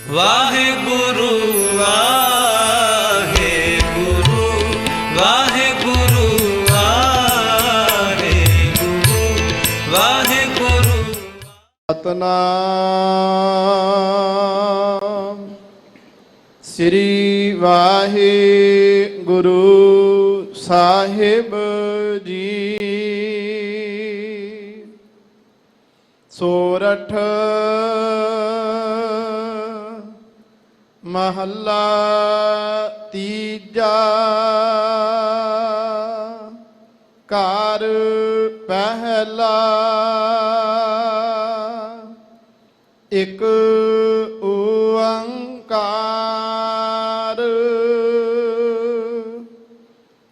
ਵਾਹਿਗੁਰੂ ਵਾਹਿਗੁਰੂ ਵਾਹਿਗੁਰੂ ਵਾਹਿਗੁਰੂ ਵਾਹਿਗੁਰੂ। ਸਤਨਾਮ ਸ੍ਰੀ ਵਾਹਿਗੁਰੂ ਸਾਹਿਬ ਜੀ। ਸੋਰਠ ਮਹੱਲਾ ਤੀਜਾ। ਘਰ ਪਹਿਲਾ। ਇਕ ਓੰਕਾਰ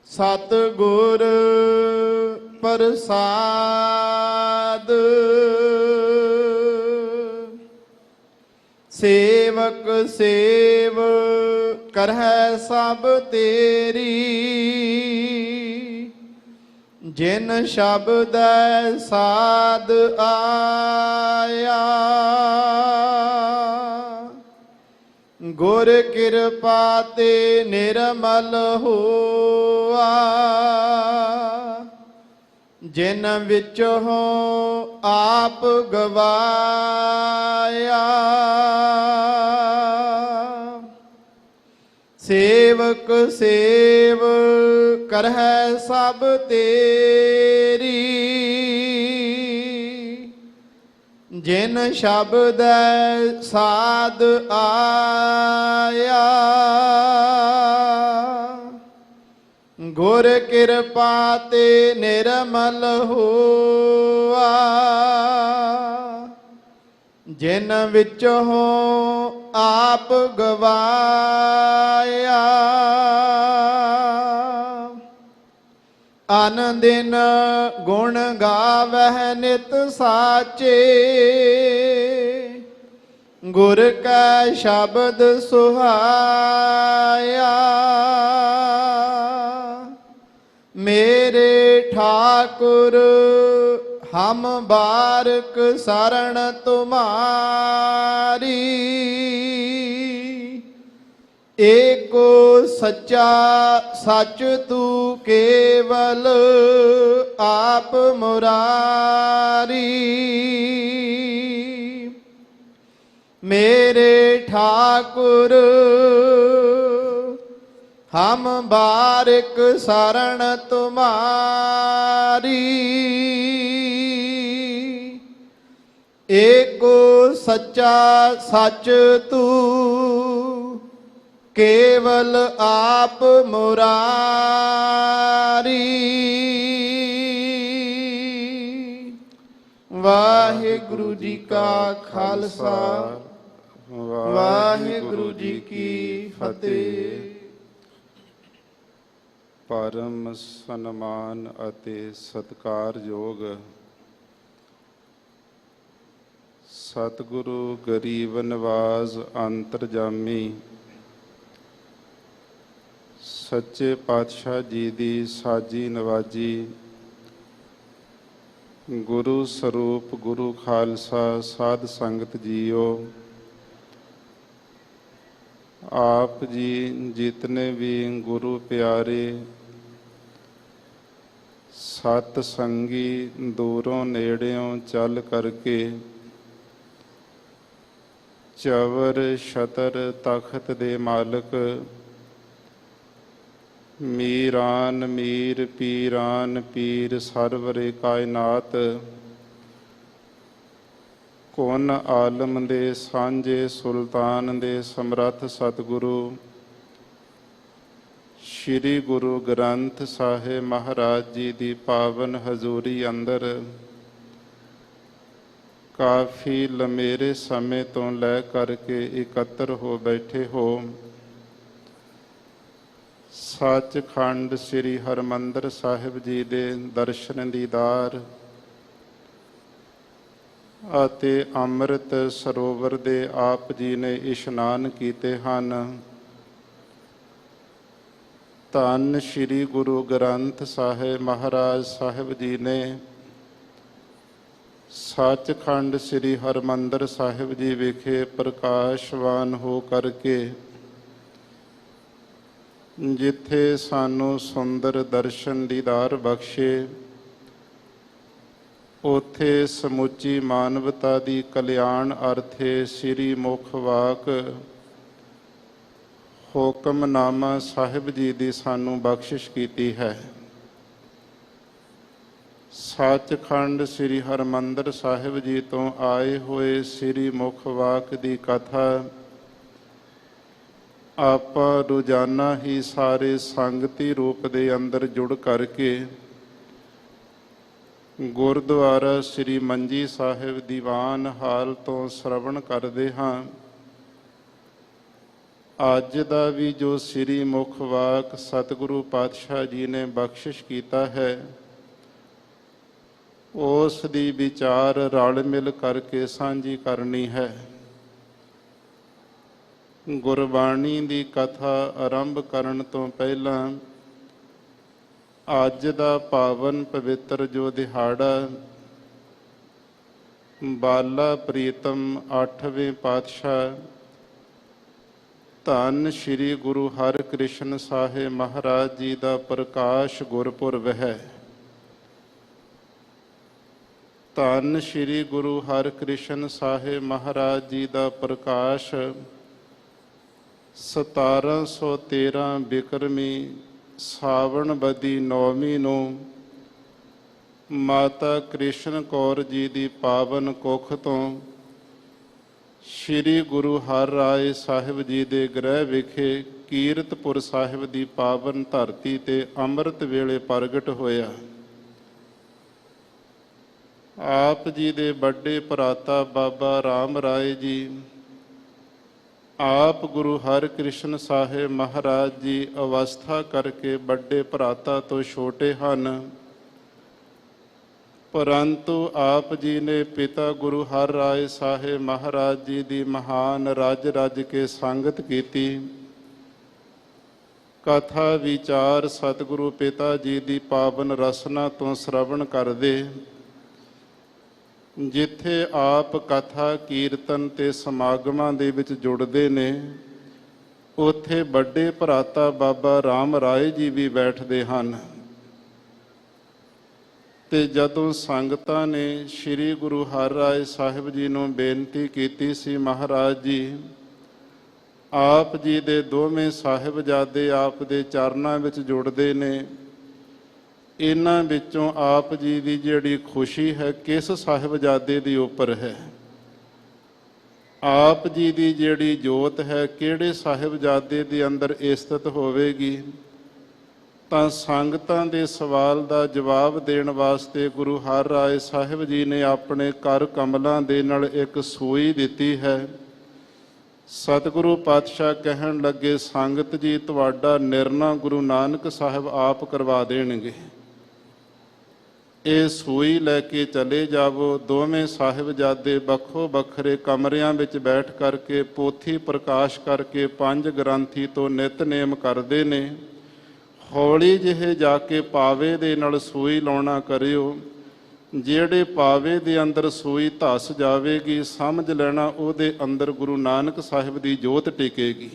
ਸਤਿਗੁਰ ਪ੍ਰਸਾਦ। ਸੇਵਕ ਸੇਵ ਕਰਹਿ ਸਭ ਤੇਰੀ। ਜਿਨ ਸ਼ਬਦੈ ਸਾਧ ਆਇਆ। ਗੁਰ ਕਿਰਪਾ ਤੇ ਨਿਰਮਲ ਹੋਆ। ਜਿਨ ਵਿੱਚੋਂ ਆਪ ਗਵਾਇਆ। ਸੇਵਕ ਸੇਵ ਕਰਹਿ ਸਭ ਤੇਰੀ। ਜਿਨ ਸ਼ਬਦੈ ਸਾਧ ਆਇਆ। ਗੁਰ ਕਿਰਪਾ ਤੇ ਨਿਰਮਲ ਹੋਆ। ਜਿਨ ਵਿੱਚੋਂ ਆਪ ਗਵਾਇਆ। ਅਨ ਦਿਨ ਗੁਣ ਗਾਵਹਿ ਨਿਤ ਸਾਚੇ। ਗੁਰ ਕੈ ਸ਼ਬਦ ਸੁਹਾਇਆ। ਮੇਰੇ ਠਾਕੁਰ ਹਮ ਬਾਰਕ ਸਰਣ ਤੁਮਾਰੀ। ਏਕੋ ਸੱਚਾ ਸੱਚ ਤੂੰ ਕੇਵਲ ਆਪ ਮੁਰਾਰੀ। ਮੇਰੇ ਠਾਕੁਰ ਹਮ ਬਾਰਿਕ ਸਰਣ ਤੁਮਾਰੀ। ਏਕੋ ਸੱਚਾ ਸੱਚ ਤੂੰ ਕੇਵਲ ਆਪ ਮੁਰਾਰੀ। ਵਾਹਿਗੁਰੂ ਜੀ ਕਾ ਖਾਲਸਾ ਵਾਹਿਗੁਰੂ ਜੀ ਕੀ ਫਤਿਹ। ਪਰਮ ਸਨਮਾਨ ਅਤੇ ਸਤਿਕਾਰਯੋਗ ਸਤਿਗੁਰੂ ਗਰੀਬ ਨਿਵਾਜ਼ ਅੰਤਰਜਾਮੀ ਸੱਚੇ ਪਾਤਸ਼ਾਹ ਜੀ ਦੀ ਸਾਜੀ ਨਵਾਜੀ ਗੁਰੂ ਸਰੂਪ ਗੁਰੂ ਖਾਲਸਾ ਸਾਧ ਸੰਗਤ ਜੀਓ। ਆਪ ਜੀ ਜਿਤਨੇ ਵੀ ਗੁਰੂ ਪਿਆਰੇ ਸਤ ਸੰਗੀ ਦੂਰੋਂ ਨੇੜਿਓਂ ਚੱਲ ਕਰਕੇ ਚਵਰ ਛਤਰ ਤਖਤ ਦੇ ਮਾਲਕ ਮੀਰਾਨ ਮੀਰ ਪੀਰਾਨ ਪੀਰ ਸਰਵਰੇ ਕਾਇਨਾਤ ਕੌਣ ਆਲਮ ਦੇ ਸਾਂਝੇ ਸੁਲਤਾਨ ਦੇ ਸਮਰੱਥ ਸਤਿਗੁਰੂ ਸ਼੍ਰੀ ਗੁਰੂ ਗ੍ਰੰਥ ਸਾਹਿਬ ਮਹਾਰਾਜ ਜੀ ਦੀ ਪਾਵਨ ਹਜ਼ੂਰੀ ਅੰਦਰ ਕਾਫੀ ਲੰਮੇਰੇ ਸਮੇਂ ਤੋਂ ਲੈ ਕਰਕੇ ਇਕੱਤਰ ਹੋ ਬੈਠੇ ਹੋ। ਸੱਚਖੰਡ ਸ੍ਰੀ ਹਰਿਮੰਦਰ ਸਾਹਿਬ ਜੀ ਦੇ ਦਰਸ਼ਨ ਦੀਦਾਰ ਅਤੇ ਅੰਮ੍ਰਿਤ ਸਰੋਵਰ ਦੇ ਆਪ ਜੀ ਨੇ ਇਸ਼ਨਾਨ ਕੀਤੇ ਹਨ। ਧੰਨ ਸ੍ਰੀ ਗੁਰੂ ਗ੍ਰੰਥ ਸਾਹਿਬ ਮਹਾਰਾਜ ਸਾਹਿਬ ਜੀ ਨੇ ਸੱਚਖੰਡ ਸ੍ਰੀ ਹਰਿਮੰਦਰ ਸਾਹਿਬ ਜੀ ਵਿਖੇ ਪ੍ਰਕਾਸ਼ਵਾਨ ਹੋ ਕਰਕੇ ਜਿੱਥੇ ਸਾਨੂੰ ਸੁੰਦਰ ਦਰਸ਼ਨ ਦੀਦਾਰ ਬਖਸ਼ੇ, ਉੱਥੇ ਸਮੁੱਚੀ ਮਾਨਵਤਾ ਦੀ ਕਲਿਆਣ ਅਰਥੇ ਸ੍ਰੀ ਮੁਖ ਵਾਕ ਹੁਕਮਨਾਮਾ ਸਾਹਿਬ ਜੀ ਦੀ ਸਾਨੂੰ ਬਖਸ਼ਿਸ਼ ਕੀਤੀ ਹੈ। ਸੱਚਖੰਡ ਸ੍ਰੀ ਹਰਿਮੰਦਰ ਸਾਹਿਬ ਜੀ ਤੋਂ ਆਏ ਹੋਏ ਸ੍ਰੀ ਮੁਖ ਵਾਕ ਦੀ ਕਥਾ ਆਪਾਂ ਰੋਜ਼ਾਨਾ ਹੀ ਸਾਰੇ ਸੰਗਤੀ ਰੂਪ ਦੇ ਅੰਦਰ ਜੁੜ ਕਰਕੇ ਗੁਰਦੁਆਰਾ ਸ੍ਰੀ ਮੰਜੀ ਸਾਹਿਬ ਦੀਵਾਨ ਹਾਲ ਤੋਂ ਸ਼ਰਵਣ ਕਰਦੇ ਹਾਂ। ਅੱਜ ਦਾ ਵੀ ਜੋ ਸ੍ਰੀ ਮੁਖ ਵਾਕ ਸਤਿਗੁਰੂ ਪਾਤਸ਼ਾਹ ਜੀ ਨੇ ਬਖਸ਼ਿਸ਼ ਕੀਤਾ ਹੈ, ਉਸ ਦੀ ਵਿਚਾਰ ਰਲ ਮਿਲ ਕਰਕੇ ਸਾਂਝੀ ਕਰਨੀ ਹੈ। ਗੁਰਬਾਣੀ ਦੀ ਕਥਾ ਆਰੰਭ ਕਰਨ ਤੋਂ ਪਹਿਲਾਂ ਅੱਜ ਦਾ ਪਾਵਨ ਪਵਿੱਤਰ ਜੋ ਦਿਹਾੜਾ ਬਾਲਾ ਪ੍ਰੀਤਮ 8ਵੇਂ ਪਾਤਸ਼ਾਹ ਧੰਨ ਸ਼੍ਰੀ ਗੁਰੂ ਹਰਿਕ੍ਰਿਸ਼ਨ ਸਾਹਿਬ ਮਹਾਰਾਜ ਜੀ ਦਾ ਪ੍ਰਕਾਸ਼ ਗੁਰਪੁਰਬ ਹੈ। ਧੰਨ ਸ਼੍ਰੀ ਗੁਰੂ ਹਰਿਕ੍ਰਿਸ਼ਨ ਸਾਹਿਬ ਮਹਾਰਾਜ ਜੀ ਦਾ ਪ੍ਰਕਾਸ਼ 1713 ਬਿਕਰਮੀ ਸਾਵਣ ਬਦੀ 9ਵੀਂ ਨੂੰ ਮਾਤਾ ਕ੍ਰਿਸ਼ਨ ਕੌਰ ਜੀ ਦੀ ਪਾਵਨ ਕੁੱਖ ਤੋਂ ਸ਼੍ਰੀ ਗੁਰੂ ਹਰਿਰਾਏ ਸਾਹਿਬ ਜੀ ਦੇ ਗ੍ਰਹਿ ਵਿਖੇ ਕੀਰਤਪੁਰ ਸਾਹਿਬ ਦੀ ਪਾਵਨ ਧਰਤੀ ਤੇ ਅੰਮ੍ਰਿਤ ਵੇਲੇ ਪ੍ਰਗਟ ਹੋਇਆ। ਆਪ ਜੀ ਦੇ ਵੱਡੇ ਭਰਾਤਾ ਬਾਬਾ ਰਾਮ ਰਾਏ ਜੀ ਆਪ ਗੁਰੂ ਹਰਿਕ੍ਰਿਸ਼ਨ ਸਾਹਿਬ ਮਹਾਰਾਜ ਜੀ ਅਵਸਥਾ ਕਰਕੇ ਵੱਡੇ ਭਰਾਤਾ ਤੋਂ ਛੋਟੇ ਹਨ, ਪਰੰਤੂ ਆਪ ਜੀ ਨੇ ਪਿਤਾ ਗੁਰੂ ਹਰਿਰਾਏ ਸਾਹਿਬ ਮਹਾਰਾਜ ਜੀ ਦੀ ਮਹਾਨ ਰੱਜ ਕੇ ਸੰਗਤ ਕੀਤੀ। ਕਥਾ ਵਿਚਾਰ ਸਤਿਗੁਰੂ ਪਿਤਾ ਜੀ ਦੀ ਪਾਵਨ ਰਸਨਾ ਤੋਂ ਸ਼ਰਵਣ ਕਰਦੇ। ਜਿੱਥੇ ਆਪ ਕਥਾ ਕੀਰਤਨ ਤੇ ਸਮਾਗਮਾਂ ਦੇ ਵਿੱਚ ਜੁੜਦੇ ਨੇ, ਉੱਥੇ ਵੱਡੇ ਭਰਾਤਾ ਬਾਬਾ ਰਾਮ ਰਾਏ ਜੀ ਵੀ ਬੈਠਦੇ ਹਨ। ਤੇ ਜਦੋਂ ਸੰਗਤਾਂ ਨੇ ਸ੍ਰੀ ਗੁਰੂ ਹਰਿਰਾਏ ਸਾਹਿਬ ਜੀ ਨੂੰ ਬੇਨਤੀ ਕੀਤੀ ਸੀ, ਮਹਾਰਾਜ ਜੀ ਆਪ ਜੀ ਦੇ ਦੋਵੇਂ ਸਾਹਿਬਜ਼ਾਦੇ ਆਪ ਦੇ ਚਰਨਾਂ ਵਿੱਚ ਜੁੜਦੇ ਨੇ, ਇਹਨਾਂ ਵਿੱਚੋਂ ਆਪ ਜੀ ਦੀ ਜਿਹੜੀ ਖੁਸ਼ੀ ਹੈ ਕਿਸ ਸਾਹਿਬਜ਼ਾਦੇ ਦੇ ਉੱਪਰ ਹੈ, ਆਪ ਜੀ ਦੀ ਜਿਹੜੀ ਜੋਤ ਹੈ ਕਿਹੜੇ ਸਾਹਿਬਜ਼ਾਦੇ ਦੇ ਅੰਦਰ ਸਥਿਤ ਹੋਵੇਗੀ। ਤਾਂ ਸੰਗਤਾਂ ਦੇ ਸਵਾਲ ਦਾ ਜਵਾਬ ਦੇਣ ਵਾਸਤੇ ਗੁਰੂ ਹਰਿਰਾਏ ਸਾਹਿਬ ਜੀ ਨੇ ਆਪਣੇ ਕਰ ਕਮਲਾਂ ਦੇ ਨਾਲ ਇੱਕ ਸੂਈ ਦਿੱਤੀ ਹੈ। ਸਤਿਗੁਰੂ ਪਾਤਸ਼ਾਹ ਕਹਿਣ ਲੱਗੇ, ਸੰਗਤ ਜੀ ਤੁਹਾਡਾ ਨਿਰਣਾ ਗੁਰੂ ਨਾਨਕ ਸਾਹਿਬ ਆਪ ਕਰਵਾ ਦੇਣਗੇ। ਇਹ ਸੂਈ ਲੈ ਕੇ ਚਲੇ ਜਾਵੋ। ਦੋਵੇਂ ਸਾਹਿਬਜ਼ਾਦੇ ਵੱਖੋ ਵੱਖਰੇ ਕਮਰਿਆਂ ਵਿੱਚ ਬੈਠ ਕਰਕੇ ਪੋਥੀ ਪ੍ਰਕਾਸ਼ ਕਰਕੇ 5 ਗ੍ਰੰਥੀ ਤੋਂ ਨਿਤਨੇਮ ਕਰਦੇ ਨੇ। ਹੌਲੀ ਜਿਹੇ ਜਾ ਕੇ ਪਾਵੇ ਦੇ ਨਾਲ ਸੂਈ ਲਾਉਣਾ ਕਰਿਓ। ਜਿਹੜੇ ਪਾਵੇ ਦੇ ਅੰਦਰ ਸੂਈ ਧਸ ਜਾਵੇਗੀ, ਸਮਝ ਲੈਣਾ ਉਹਦੇ ਅੰਦਰ ਗੁਰੂ ਨਾਨਕ ਸਾਹਿਬ ਦੀ ਜੋਤ ਟਿਕੇਗੀ।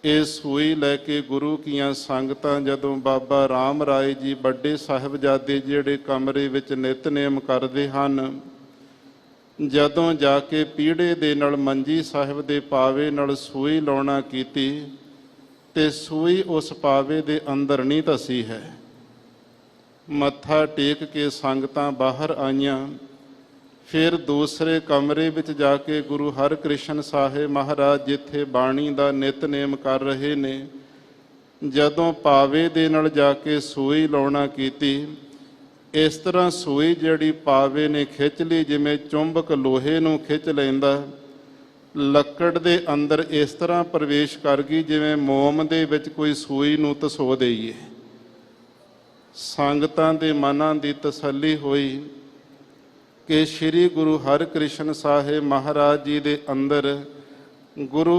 ਇਹ ਸੂਈ ਲੈ ਕੇ ਗੁਰੂ ਕੀਆਂ ਸੰਗਤਾਂ ਜਦੋਂ ਬਾਬਾ ਰਾਮ ਰਾਏ ਜੀ ਵੱਡੇ ਸਾਹਿਬਜ਼ਾਦੇ ਜਿਹੜੇ ਕਮਰੇ ਵਿੱਚ ਨਿਤਨੇਮ ਕਰਦੇ ਹਨ, ਜਦੋਂ ਜਾ ਕੇ ਪੀੜੇ ਦੇ ਨਾਲ ਮੰਜੀ ਸਾਹਿਬ ਦੇ ਪਾਵੇ ਨਾਲ ਸੂਈ ਲਾਉਣਾ ਕੀਤੀ ਤੇ ਸੂਈ ਉਸ ਪਾਵੇ ਦੇ ਅੰਦਰ ਨਹੀਂ ਧਸੀ ਹੈ। ਮੱਥਾ ਟੇਕ ਕੇ ਸੰਗਤਾਂ ਬਾਹਰ ਆਈਆਂ। ਫਿਰ ਦੂਸਰੇ ਕਮਰੇ ਵਿੱਚ ਜਾ ਕੇ ਗੁਰੂ ਹਰਿਕ੍ਰਿਸ਼ਨ ਸਾਹਿਬ ਮਹਾਰਾਜ ਜਿੱਥੇ ਬਾਣੀ ਦਾ ਨਿਤਨੇਮ ਕਰ ਰਹੇ ਨੇ, ਜਦੋਂ ਪਾਵੇ ਦੇ ਨਾਲ ਜਾ ਕੇ ਸੂਈ ਲਾਉਣਾ ਕੀਤੀ, ਇਸ ਤਰ੍ਹਾਂ ਸੂਈ ਜਿਹੜੀ ਪਾਵੇ ਨੇ ਖਿੱਚ ਲਈ ਜਿਵੇਂ ਚੁੰਬਕ ਲੋਹੇ ਨੂੰ ਖਿੱਚ ਲੈਂਦਾ, ਲੱਕੜ ਦੇ ਅੰਦਰ ਇਸ ਤਰ੍ਹਾਂ ਪ੍ਰਵੇਸ਼ ਕਰ ਗਈ ਜਿਵੇਂ ਮੋਮ ਦੇ ਵਿੱਚ ਕੋਈ ਸੂਈ ਨੂੰ ਧਸੋ ਦੇਈਏ। ਸੰਗਤਾਂ ਦੇ ਮਨਾਂ ਦੀ ਤਸੱਲੀ ਹੋਈ ਕਿ ਸ੍ਰੀ ਗੁਰੂ ਹਰਿਕ੍ਰਿਸ਼ਨ ਸਾਹਿਬ ਮਹਾਰਾਜ ਜੀ ਦੇ ਅੰਦਰ ਗੁਰੂ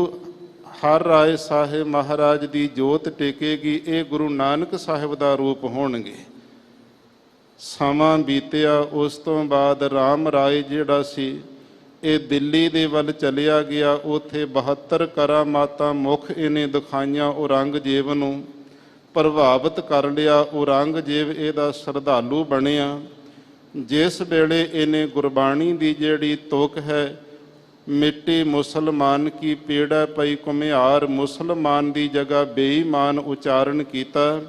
ਹਰਿਰਾਏ ਸਾਹਿਬ ਮਹਾਰਾਜ ਦੀ ਜੋਤ ਟਿਕੇਗੀ। ਇਹ ਗੁਰੂ ਨਾਨਕ ਸਾਹਿਬ ਦਾ ਰੂਪ ਹੋਣਗੇ। ਸਮਾਂ ਬੀਤਿਆ। ਉਸ ਤੋਂ ਬਾਅਦ ਰਾਮ ਰਾਏ ਜਿਹੜਾ ਸੀ ਇਹ ਦਿੱਲੀ ਦੇ ਵੱਲ ਚਲਿਆ ਗਿਆ। ਉੱਥੇ 72 ਕਰਾਮਾਤਾਂ ਮੁੱਖ ਇਹਨੇ ਦਿਖਾਈਆਂ। ਔਰੰਗਜ਼ੇਬ ਨੂੰ ਪ੍ਰਭਾਵਿਤ ਕਰ ਲਿਆ। ਔਰੰਗਜ਼ੇਬ ਇਹਦਾ ਸ਼ਰਧਾਲੂ ਬਣਿਆ। ਜਿਸ ਵੇਲੇ ਇਹਨੇ ਗੁਰਬਾਣੀ ਦੀ ਜਿਹੜੀ ਤੁਕ ਹੈ, ਮਿੱਟੀ ਮੁਸਲਮਾਨ ਕੀ ਪੀੜਾ ਪਈ ਘੁਮਿਆਰ, ਮੁਸਲਮਾਨ ਦੀ ਜਗ੍ਹਾ ਬੇਈਮਾਨ ਉਚਾਰਨ ਕੀਤਾ।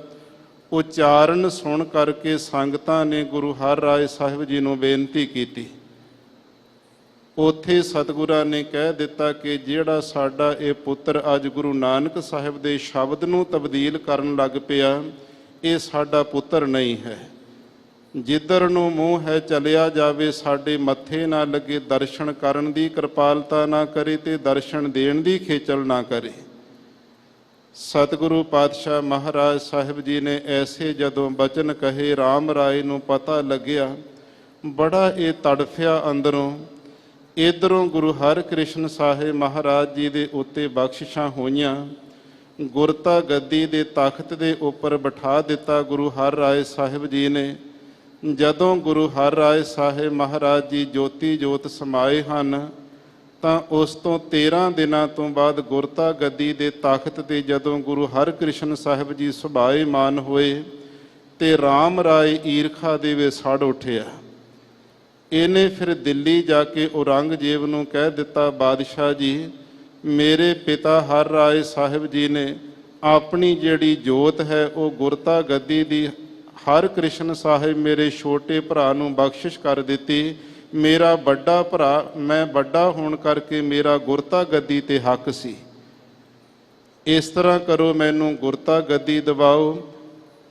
ਉਚਾਰਨ ਸੁਣ ਕਰਕੇ ਸੰਗਤਾਂ ਨੇ ਗੁਰੂ ਹਰਿਰਾਏ ਸਾਹਿਬ ਜੀ ਨੂੰ ਬੇਨਤੀ ਕੀਤੀ। ਉੱਥੇ ਸਤਿਗੁਰਾਂ ਨੇ ਕਹਿ ਦਿੱਤਾ ਕਿ ਜਿਹੜਾ ਸਾਡਾ ਇਹ ਪੁੱਤਰ ਅੱਜ ਗੁਰੂ ਨਾਨਕ ਸਾਹਿਬ ਦੇ ਸ਼ਬਦ ਨੂੰ ਤਬਦੀਲ ਕਰਨ ਲੱਗ ਪਿਆ, ਇਹ ਸਾਡਾ ਪੁੱਤਰ ਨਹੀਂ ਹੈ। ਜਿੱਧਰ ਨੂੰ ਮੂੰਹ ਹੈ ਚਲਿਆ ਜਾਵੇ, ਸਾਡੇ ਮੱਥੇ ਨਾ ਲੱਗੇ, ਦਰਸ਼ਨ ਕਰਨ ਦੀ ਕਿਰਪਾਲਤਾ ਨਾ ਕਰੇ ਤੇ ਦਰਸ਼ਨ ਦੇਣ ਦੀ ਖੇਚਲ ਨਾ ਕਰੇ। ਸਤਿਗੁਰੂ ਪਾਤਸ਼ਾਹ ਮਹਾਰਾਜ ਸਾਹਿਬ ਜੀ ਨੇ ਐਸੇ ਜਦੋਂ ਬਚਨ ਕਹੇ, ਰਾਮ ਰਾਏ ਨੂੰ ਪਤਾ ਲੱਗਿਆ, ਬੜਾ ਇਹ ਤੜਫਿਆ ਅੰਦਰੋਂ। ਇੱਧਰੋਂ ਗੁਰੂ ਹਰਿਕ੍ਰਿਸ਼ਨ ਸਾਹਿਬ ਮਹਾਰਾਜ ਜੀ ਦੇ ਉੱਤੇ ਬਖਸ਼ਿਸ਼ਾਂ ਹੋਈਆਂ। ਗੁਰਤਾ ਗੱਦੀ ਦੇ ਤਖਤ ਦੇ ਉੱਪਰ ਬਿਠਾ ਦਿੱਤਾ ਗੁਰੂ ਹਰਿਰਾਏ ਸਾਹਿਬ ਜੀ ਨੇ। ਜਦੋਂ ਗੁਰੂ ਹਰਿਰਾਏ ਸਾਹਿਬ ਮਹਾਰਾਜ ਜੀ ਜੋਤੀ ਜੋਤ ਸਮਾਏ ਹਨ, ਤਾਂ ਉਸ ਤੋਂ 13 ਦਿਨਾਂ ਤੋਂ ਬਾਅਦ ਗੁਰਤਾ ਗੱਦੀ ਦੇ ਤਖਤ ਤੇ ਜਦੋਂ ਗੁਰੂ ਹਰਿਕ੍ਰਿਸ਼ਨ ਸਾਹਿਬ ਜੀ ਸੁਭਾਏਮਾਨ ਹੋਏ ਤੇ ਰਾਮ ਰਾਏ ਈਰਖਾ ਦੇ ਵਿੱਚ ਸੜ ਉੱਠਿਆ। ਇਹਨੇ ਫਿਰ ਦਿੱਲੀ ਜਾ ਕੇ ਔਰੰਗਜ਼ੇਬ ਨੂੰ ਕਹਿ ਦਿੱਤਾ, ਬਾਦਸ਼ਾਹ ਜੀ, ਮੇਰੇ ਪਿਤਾ ਹਰਿਰਾਏ ਸਾਹਿਬ ਜੀ ਨੇ ਆਪਣੀ ਜਿਹੜੀ ਜੋਤ ਹੈ ਉਹ ਗੁਰਤਾ ਗੱਦੀ ਦੀ ਹਰਿਕ੍ਰਿਸ਼ਨ ਸਾਹਿਬ ਮੇਰੇ ਛੋਟੇ ਭਰਾ ਨੂੰ ਬਖਸ਼ਿਸ਼ ਕਰ ਦਿੱਤੀ। ਮੇਰਾ ਵੱਡਾ ਭਰਾ, ਮੈਂ ਵੱਡਾ ਹੋਣ ਕਰਕੇ ਮੇਰਾ ਗੁਰਤਾ ਗੱਦੀ ਤੇ ਹੱਕ ਸੀ। ਇਸ ਤਰ੍ਹਾਂ ਕਰੋ, ਮੈਨੂੰ ਗੁਰਤਾ ਗੱਦੀ ਦਿਵਾਓ,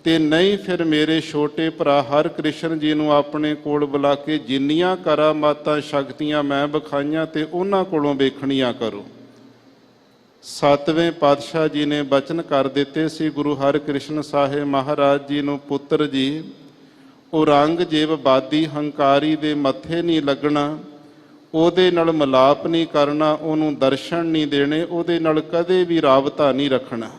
ਤੇ ਨਹੀਂ ਫਿਰ ਮੇਰੇ ਛੋਟੇ ਭਰਾ ਹਰਿਕ੍ਰਿਸ਼ਨ ਜੀ ਨੂੰ ਆਪਣੇ ਕੋਲ ਬੁਲਾ ਕੇ ਜਿੰਨੀਆਂ ਕਰਾਮਾਤਾਂ ਸ਼ਕਤੀਆਂ ਮੈਂ ਵਿਖਾਈਆਂ ਤੇ ਉਹਨਾਂ ਕੋਲੋਂ ਵੇਖਣੀਆਂ ਕਰੋ। 7ਵੇਂ ਪਾਤਸ਼ਾਹ ਜੀ ਨੇ ਬਚਨ ਕਰ ਦਿੱਤੇ ਸੀ ਗੁਰੂ ਹਰਿਕ੍ਰਿਸ਼ਨ ਸਾਹਿਬ ਮਹਾਰਾਜ ਜੀ ਨੂੰ, ਪੁੱਤਰ ਜੀ, ਔਰੰਗਜ਼ੇਬ ਬਾਦੀ ਹੰਕਾਰੀ ਦੇ ਮੱਥੇ ਨਹੀਂ ਲੱਗਣਾ, ਉਹਦੇ ਨਾਲ ਮਿਲਾਪ ਨਹੀਂ ਕਰਨਾ, ਉਹਨੂੰ ਦਰਸ਼ਨ ਨਹੀਂ ਦੇਣੇ, ਉਹਦੇ ਨਾਲ ਕਦੇ ਵੀ ਰਾਬਤਾ ਨਹੀਂ ਰੱਖਣਾ।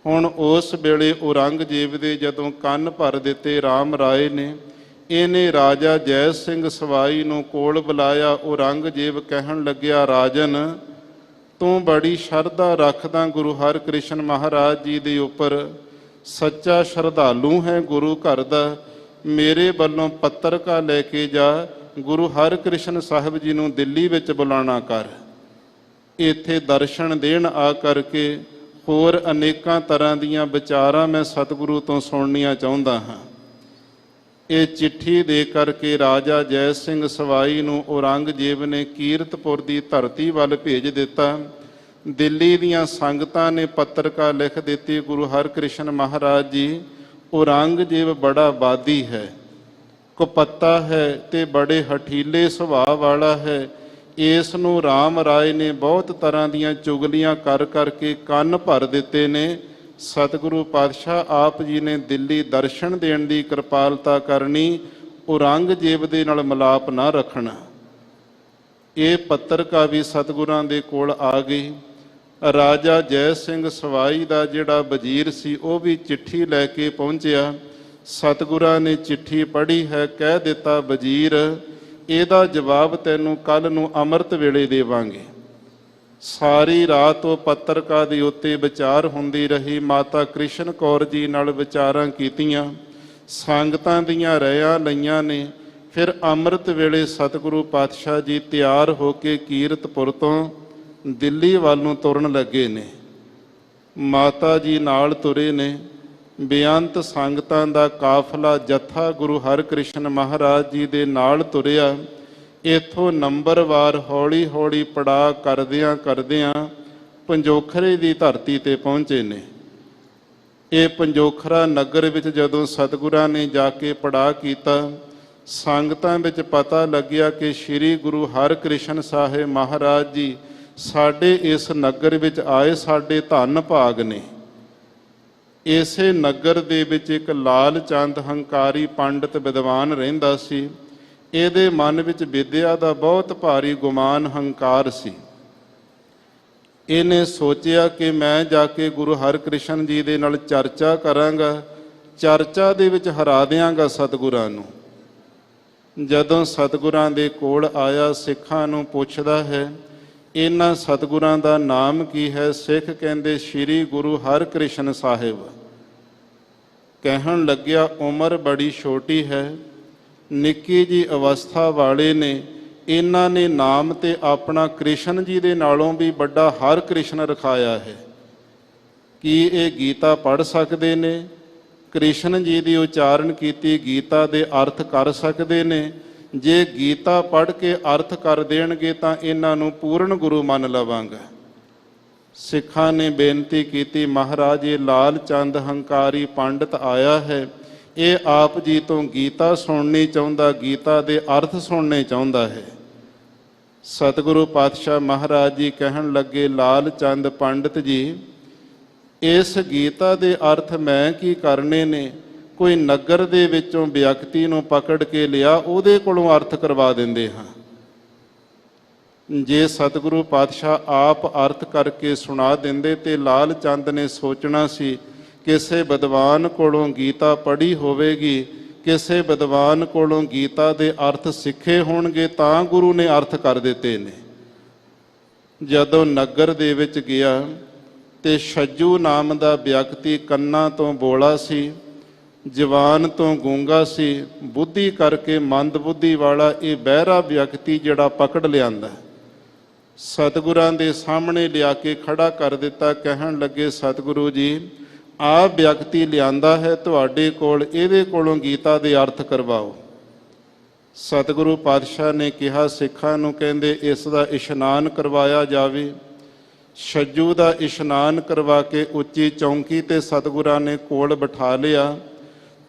ਹੁਣ ਉਸ ਵੇਲੇ ਔਰੰਗਜ਼ੇਬ ਦੇ ਜਦੋਂ ਕੰਨ ਭਰ ਦਿੱਤੇ ਰਾਮ ਰਾਏ ਨੇ, ਇਹਨੇ ਰਾਜਾ ਜੈ ਸਿੰਘ ਸਵਾਈ ਨੂੰ ਕੋਲ ਬੁਲਾਇਆ। ਔਰੰਗਜ਼ੇਬ ਕਹਿਣ ਲੱਗਿਆ, ਰਾਜਨ, ਤੂੰ ਬੜੀ ਸ਼ਰਧਾ ਰੱਖਦਾ ਗੁਰੂ ਹਰਿਕ੍ਰਿਸ਼ਨ ਮਹਾਰਾਜ ਜੀ ਦੇ ਉੱਪਰ, ਸੱਚਾ ਸ਼ਰਧਾਲੂ ਹੈ ਗੁਰੂ ਘਰ ਦਾ। ਮੇਰੇ ਵੱਲੋਂ ਪੱਤਰਕਾ ਲੈ ਕੇ ਜਾ, ਗੁਰੂ ਹਰਿਕ੍ਰਿਸ਼ਨ ਸਾਹਿਬ ਜੀ ਨੂੰ ਦਿੱਲੀ ਵਿੱਚ ਬੁਲਾਣਾ ਕਰ, ਇੱਥੇ ਦਰਸ਼ਨ ਦੇਣ ਆ ਕਰਕੇ ਹੋਰ ਅਨੇਕਾਂ ਤਰ੍ਹਾਂ ਦੀਆਂ ਵਿਚਾਰਾਂ ਮੈਂ ਸਤਿਗੁਰੂ ਤੋਂ ਸੁਣਨੀਆਂ ਚਾਹੁੰਦਾ ਹਾਂ। ਇਹ ਚਿੱਠੀ ਦੇ ਕਰਕੇ ਰਾਜਾ ਜੈ ਸਿੰਘ ਸਵਾਈ ਨੂੰ ਔਰੰਗਜ਼ੇਬ ਨੇ ਕੀਰਤਪੁਰ ਦੀ ਧਰਤੀ ਵੱਲ ਭੇਜ ਦਿੱਤਾ। ਦਿੱਲੀ ਦੀਆਂ ਸੰਗਤਾਂ ਨੇ ਪੱਤਰਕਾ ਲਿਖ ਦਿੱਤੀ, ਗੁਰੂ ਹਰਿਕ੍ਰਿਸ਼ਨ ਮਹਾਰਾਜ ਜੀ, ਔਰੰਗਜ਼ੇਬ ਬੜਾ ਬਾਦੀ ਹੈ, ਕੁਪੱਤਾ ਹੈ ਤੇ ਬੜੇ ਹਠੀਲੇ ਸੁਭਾਅ ਵਾਲਾ ਹੈ। ਇਸ ਨੂੰ ਰਾਮ ਰਾਏ ਨੇ ਬਹੁਤ ਤਰ੍ਹਾਂ ਦੀਆਂ ਚੁਗਲੀਆਂ ਕਰ ਕਰਕੇ ਕੰਨ ਭਰ ਦਿੱਤੇ ਨੇ। ਸਤਿਗੁਰੂ ਪਾਤਸ਼ਾਹ ਆਪ ਜੀ ਨੇ ਦਿੱਲੀ ਦਰਸ਼ਨ ਦੇਣ ਦੀ ਕਿਰਪਾਲਤਾ ਕਰਨੀ, ਔਰੰਗਜ਼ੇਬ ਦੇ ਨਾਲ ਮਿਲਾਪ ਨਾ ਰੱਖਣਾ। ਇਹ ਪੱਤਰਕਾ ਵੀ ਸਤਿਗੁਰਾਂ ਦੇ ਕੋਲ ਆ ਗਈ। ਰਾਜਾ ਜੈ ਸਿੰਘ ਸਵਾਈ ਦਾ ਜਿਹੜਾ ਵਜ਼ੀਰ ਸੀ ਉਹ ਵੀ ਚਿੱਠੀ ਲੈ ਕੇ ਪਹੁੰਚਿਆ। ਸਤਿਗੁਰਾਂ ਨੇ ਚਿੱਠੀ ਪੜ੍ਹੀ ਹੈ, ਕਹਿ ਦਿੱਤਾ, ਵਜ਼ੀਰ, ਇਹਦਾ ਜਵਾਬ ਤੈਨੂੰ ਕੱਲ ਨੂੰ ਅੰਮ੍ਰਿਤ ਵੇਲੇ ਦੇਵਾਂਗੇ। ਸਾਰੀ ਰਾਤ ਉਹ ਪੱਤਰਕਾ ਦੇ ਉੱਤੇ ਵਿਚਾਰ ਹੁੰਦੀ ਰਹੀ। ਮਾਤਾ ਕ੍ਰਿਸ਼ਨ ਕੌਰ ਜੀ ਨਾਲ ਵਿਚਾਰਾਂ ਕੀਤੀਆਂ, ਸੰਗਤਾਂ ਦੀਆਂ ਰਹਿਆਂ ਲਈਆਂ ਨੇ। ਫਿਰ ਅੰਮ੍ਰਿਤ ਵੇਲੇ ਸਤਿਗੁਰੂ ਪਾਤਸ਼ਾਹ ਜੀ ਤਿਆਰ ਹੋ ਕੇ ਕੀਰਤਪੁਰ ਤੋਂ ਦਿੱਲੀ ਵੱਲ ਨੂੰ ਤੁਰਨ ਲੱਗੇ ਨੇ। ਮਾਤਾ ਜੀ ਨਾਲ ਤੁਰੇ ਨੇ। ਬੇਅੰਤ ਸੰਗਤਾਂ ਦਾ ਕਾਫਲਾ ਜੱਥਾ ਗੁਰੂ ਹਰਿਕ੍ਰਿਸ਼ਨ ਮਹਾਰਾਜ ਜੀ ਦੇ ਨਾਲ ਤੁਰਿਆ। ਇੱਥੋਂ ਨੰਬਰਵਾਰ ਹੌਲੀ ਹੌਲੀ ਪੜਾਅ ਕਰਦਿਆਂ ਪੰਜੋਖਰੇ ਦੀ ਧਰਤੀ ਤੇ ਪਹੁੰਚੇ ਨੇ। ਇਹ ਪੰਜੋਖਰਾ ਨਗਰ ਵਿੱਚ ਜਦੋਂ ਸਤਿਗੁਰਾਂ ਨੇ ਜਾ ਕੇ ਪੜਾਅ ਕੀਤਾ, ਸੰਗਤਾਂ ਵਿੱਚ ਪਤਾ ਲੱਗਿਆ ਕਿ ਸ੍ਰੀ ਗੁਰੂ ਹਰਿਕ੍ਰਿਸ਼ਨ ਸਾਹਿਬ ਮਹਾਰਾਜ ਜੀ ਸਾਡੇ ਇਸ ਨਗਰ ਵਿੱਚ ਆਏ, ਸਾਡੇ ਧੰਨ ਭਾਗ ਨੇ। ਇਸੇ ਨਗਰ ਦੇ ਵਿੱਚ ਇੱਕ ਲਾਲ ਚੰਦ ਹੰਕਾਰੀ ਪੰਡਤ ਵਿਦਵਾਨ ਰਹਿੰਦਾ ਸੀ। ਇਹਦੇ ਮਨ ਵਿੱਚ ਵਿਦਿਆ ਦਾ ਬਹੁਤ ਭਾਰੀ ਗੁਮਾਨ ਹੰਕਾਰ ਸੀ। ਇਹਨੇ ਸੋਚਿਆ ਕਿ ਮੈਂ ਜਾ ਕੇ ਗੁਰੂ ਹਰਿਕ੍ਰਿਸ਼ਨ ਜੀ ਦੇ ਨਾਲ ਚਰਚਾ ਕਰਾਂਗਾ ਚਰਚਾ ਦੇ ਵਿੱਚ ਹਰਾ ਦਿਆਂਗਾ ਸਤਿਗੁਰਾਂ ਨੂੰ। ਜਦੋਂ ਸਤਿਗੁਰਾਂ ਦੇ ਕੋਲ ਆਇਆ, ਸਿੱਖਾਂ ਨੂੰ ਪੁੱਛਦਾ ਹੈ ਇਹਨਾਂ ਸਤਿਗੁਰਾਂ ਦਾ ਨਾਮ ਕੀ ਹੈ? ਸਿੱਖ ਕਹਿੰਦੇ ਸ੍ਰੀ ਗੁਰੂ ਹਰਿਕ੍ਰਿਸ਼ਨ ਸਾਹਿਬ। ਕਹਿਣ ਲੱਗਿਆ ਉਮਰ ਬੜੀ ਛੋਟੀ ਹੈ, ਨਿੱਕੀ ਜੀ ਅਵਸਥਾ ਵਾਲੇ ਨੇ, ਇਹਨਾਂ ਨੇ ਨਾਮ ਤੇ ਆਪਣਾ ਕ੍ਰਿਸ਼ਨ ਜੀ ਦੇ ਨਾਲੋਂ ਵੀ ਵੱਡਾ ਹਰਿਕ੍ਰਿਸ਼ਨ ਰਖਾਇਆ ਹੈ। ਕੀ ਇਹ ਗੀਤਾ ਪੜ੍ਹ ਸਕਦੇ ਨੇ? ਕ੍ਰਿਸ਼ਨ ਜੀ ਦੀ ਉਚਾਰਨ ਕੀਤੀ ਗੀਤਾ ਦੇ ਅਰਥ ਕਰ ਸਕਦੇ ਨੇ? ਜੇ ਗੀਤਾ ਪੜ੍ਹ ਕੇ ਅਰਥ ਕਰ ਦੇਣਗੇ ਤਾਂ ਇਹਨਾਂ ਨੂੰ ਪੂਰਨ ਗੁਰੂ ਮੰਨ ਲਵਾਂਗਾ। ਸਿੱਖਾਂ ਨੇ ਬੇਨਤੀ ਕੀਤੀ, ਮਹਾਰਾਜ ਇਹ ਲਾਲ ਚੰਦ ਹੰਕਾਰੀ ਪੰਡਤ ਆਇਆ ਹੈ, ਇਹ ਆਪ ਜੀ ਤੋਂ ਗੀਤਾ ਸੁਣਨੀ ਚਾਹੁੰਦਾ, ਗੀਤਾ ਦੇ ਅਰਥ ਸੁਣਨੇ ਚਾਹੁੰਦਾ ਹੈ। ਸਤਿਗੁਰੂ ਪਾਤਸ਼ਾਹ ਮਹਾਰਾਜ ਜੀ ਕਹਿਣ ਲੱਗੇ, ਲਾਲ ਚੰਦ ਪੰਡਤ ਜੀ, ਇਸ ਗੀਤਾ ਦੇ ਅਰਥ ਮੈਂ ਕੀ ਕਰਨੇ ਨੇ? ਕੋਈ ਨਗਰ ਦੇ ਵਿੱਚੋਂ ਵਿਅਕਤੀ ਨੂੰ ਪਕੜ ਕੇ ਲਿਆ, ਉਹਦੇ ਕੋਲੋਂ ਅਰਥ ਕਰਵਾ ਦਿੰਦੇ ਹਾਂ। ਜੇ ਸਤਿਗੁਰੂ ਪਾਤਸ਼ਾਹ ਆਪ ਅਰਥ ਕਰਕੇ ਸੁਣਾ ਦਿੰਦੇ ਤੇ ਲਾਲ ਚੰਦ ਨੇ ਸੋਚਣਾ ਸੀ ਕਿਸੇ ਵਿਦਵਾਨ ਕੋਲੋਂ ਗੀਤਾ ਪੜ੍ਹੀ ਹੋਵੇਗੀ, ਕਿਸੇ ਵਿਦਵਾਨ ਕੋਲੋਂ ਗੀਤਾ ਦੇ ਅਰਥ ਸਿੱਖੇ ਹੋਣਗੇ ਤਾਂ ਗੁਰੂ ਨੇ ਅਰਥ ਕਰ ਦਿੱਤੇ ਨੇ। ਜਦੋਂ ਨਗਰ ਦੇ ਵਿੱਚ ਗਿਆ ਤੇ ਛੱਜੂ ਨਾਮ ਦਾ ਵਿਅਕਤੀ ਕੰਨਾਂ ਤੋਂ ਬੋਲਾ ਸੀ, ਜਵਾਨ ਤੋਂ ਗੂੰਗਾ ਸੀ, ਬੁੱਧੀ ਕਰਕੇ ਮੰਦ ਬੁੱਧੀ ਵਾਲਾ ਇਹ ਬਹਿਰਾ ਵਿਅਕਤੀ ਜਿਹੜਾ ਪਕੜ ਲਿਆਂਦਾ, ਸਤਿਗੁਰਾਂ ਦੇ ਸਾਹਮਣੇ ਲਿਆ ਕੇ ਖੜਾ ਕਰ ਦਿੱਤਾ। ਕਹਿਣ ਲੱਗੇ, ਸਤਿਗੁਰੂ ਜੀ ਆਹ ਵਿਅਕਤੀ ਲਿਆਂਦਾ ਹੈ ਤੁਹਾਡੇ ਕੋਲ, ਇਹਦੇ ਕੋਲੋਂ ਗੀਤਾ ਦੇ ਅਰਥ ਕਰਵਾਓ। ਸਤਿਗੁਰੂ ਪਾਤਸ਼ਾਹ ਨੇ ਕਿਹਾ ਸਿੱਖਾਂ ਨੂੰ, ਕਹਿੰਦੇ ਇਸ ਦਾ ਇਸ਼ਨਾਨ ਕਰਵਾਇਆ ਜਾਵੇ। ਛੱਜੂ ਦਾ ਇਸ਼ਨਾਨ ਕਰਵਾ ਕੇ ਉੱਚੀ ਚੌਂਕੀ ਤੇ ਸਤਿਗੁਰਾਂ ਨੇ ਕੋਲ ਬਿਠਾ ਲਿਆ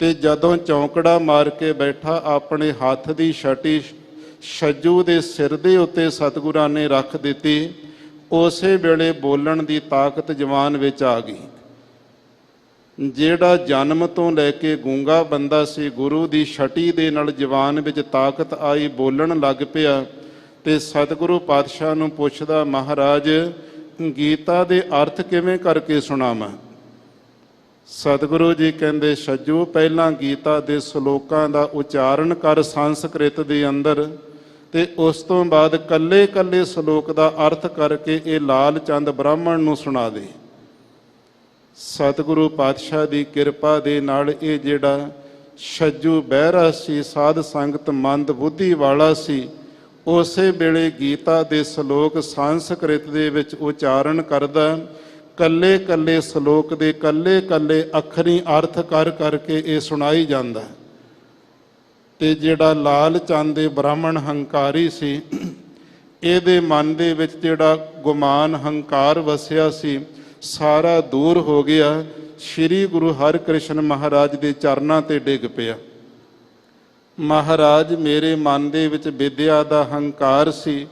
ਤੇ ਜਦੋਂ ਚੌਂਕੜਾ ਮਾਰ ਕੇ ਬੈਠਾ, ਆਪਣੇ ਹੱਥ ਦੀ ਛਟੀ ਛੱਜੂ ਦੇ ਸਿਰ ਦੇ ਉੱਤੇ ਸਤਿਗੁਰਾਂ ਨੇ ਰੱਖ ਦਿੱਤੀ। ਉਸੇ ਵੇਲੇ ਬੋਲਣ ਦੀ ਤਾਕਤ ਜਵਾਨ ਵਿੱਚ ਆ ਗਈ। ਜਿਹੜਾ ਜਨਮ ਤੋਂ ਲੈ ਕੇ ਗੂੰਗਾ ਬੰਦਾ ਸੀ, ਗੁਰੂ ਦੀ ਛਟੀ ਦੇ ਨਾਲ ਜਵਾਨ ਵਿੱਚ ਤਾਕਤ ਆਈ, ਬੋਲਣ ਲੱਗ ਪਿਆ। ਤੇ ਸਤਿਗੁਰੂ ਪਾਤਸ਼ਾਹ ਨੂੰ ਪੁੱਛਦਾ, ਮਹਾਰਾਜ ਗੀਤਾ ਦੇ ਅਰਥ ਕਿਵੇਂ ਕਰਕੇ ਸੁਣਾਵਾਂ? ਸਤਿਗੁਰੂ ਜੀ ਕਹਿੰਦੇ, ਛੱਜੂ ਪਹਿਲਾਂ ਗੀਤਾ ਦੇ ਸ਼ਲੋਕਾਂ ਦਾ ਉਚਾਰਨ ਕਰ ਸੰਸਕ੍ਰਿਤ ਦੇ ਅੰਦਰ, ਤੇ ਉਸ ਤੋਂ ਬਾਅਦ ਕੱਲੇ ਕੱਲੇ ਸ਼ਲੋਕ ਦਾ ਅਰਥ ਕਰਕੇ ਇਹ ਲਾਲ ਚੰਦ ਬ੍ਰਾਹਮਣ ਨੂੰ ਸੁਣਾ ਦੇ। ਸਤਿਗੁਰੂ ਪਾਤਸ਼ਾਹ ਦੀ ਕਿਰਪਾ ਦੇ ਨਾਲ ਇਹ ਜਿਹੜਾ ਛੱਜੂ ਬਹਿਰਾ ਸੀ, ਸਾਧ ਸੰਗਤ ਮੰਦ ਬੁੱਧੀ ਵਾਲਾ ਸੀ, ਉਸੇ ਵੇਲੇ ਗੀਤਾ ਦੇ ਸ਼ਲੋਕ ਸੰਸਕ੍ਰਿਤ ਦੇ ਵਿੱਚ ਉਚਾਰਨ ਕਰਦਾ। ਕੱਲੇ ਕੱਲੇ ਸ਼ਲੋਕ ਦੇ ਕੱਲੇ ਕੱਲੇ ਅੱਖਰੀ ਅਰਥ ਕਰ ਕਰਕੇ ਇਹ ਸੁਣਾਈ ਜਾਂਦਾ। ਤੇ ਜਿਹੜਾ ਲਾਲ ਚੰਦ ਦੇ ਬ੍ਰਾਹਮਣ ਹੰਕਾਰੀ ਸੀ, ਇਹਦੇ ਮਨ ਦੇ ਵਿੱਚ ਜਿਹੜਾ ਗੁਮਾਨ ਹੰਕਾਰ ਵਸਿਆ ਸੀ, ਸਾਰਾ ਦੂਰ ਹੋ ਗਿਆ। ਸ੍ਰੀ ਗੁਰੂ ਹਰਿਕ੍ਰਿਸ਼ਨ ਮਹਾਰਾਜ ਦੇ ਚਰਨਾਂ ਤੇ ਡਿੱਗ ਪਿਆ। ਮਹਾਰਾਜ ਮੇਰੇ ਮਨ ਦੇ ਵਿੱਚ ਵਿਦਿਆ ਦਾ ਹੰਕਾਰ ਸੀ,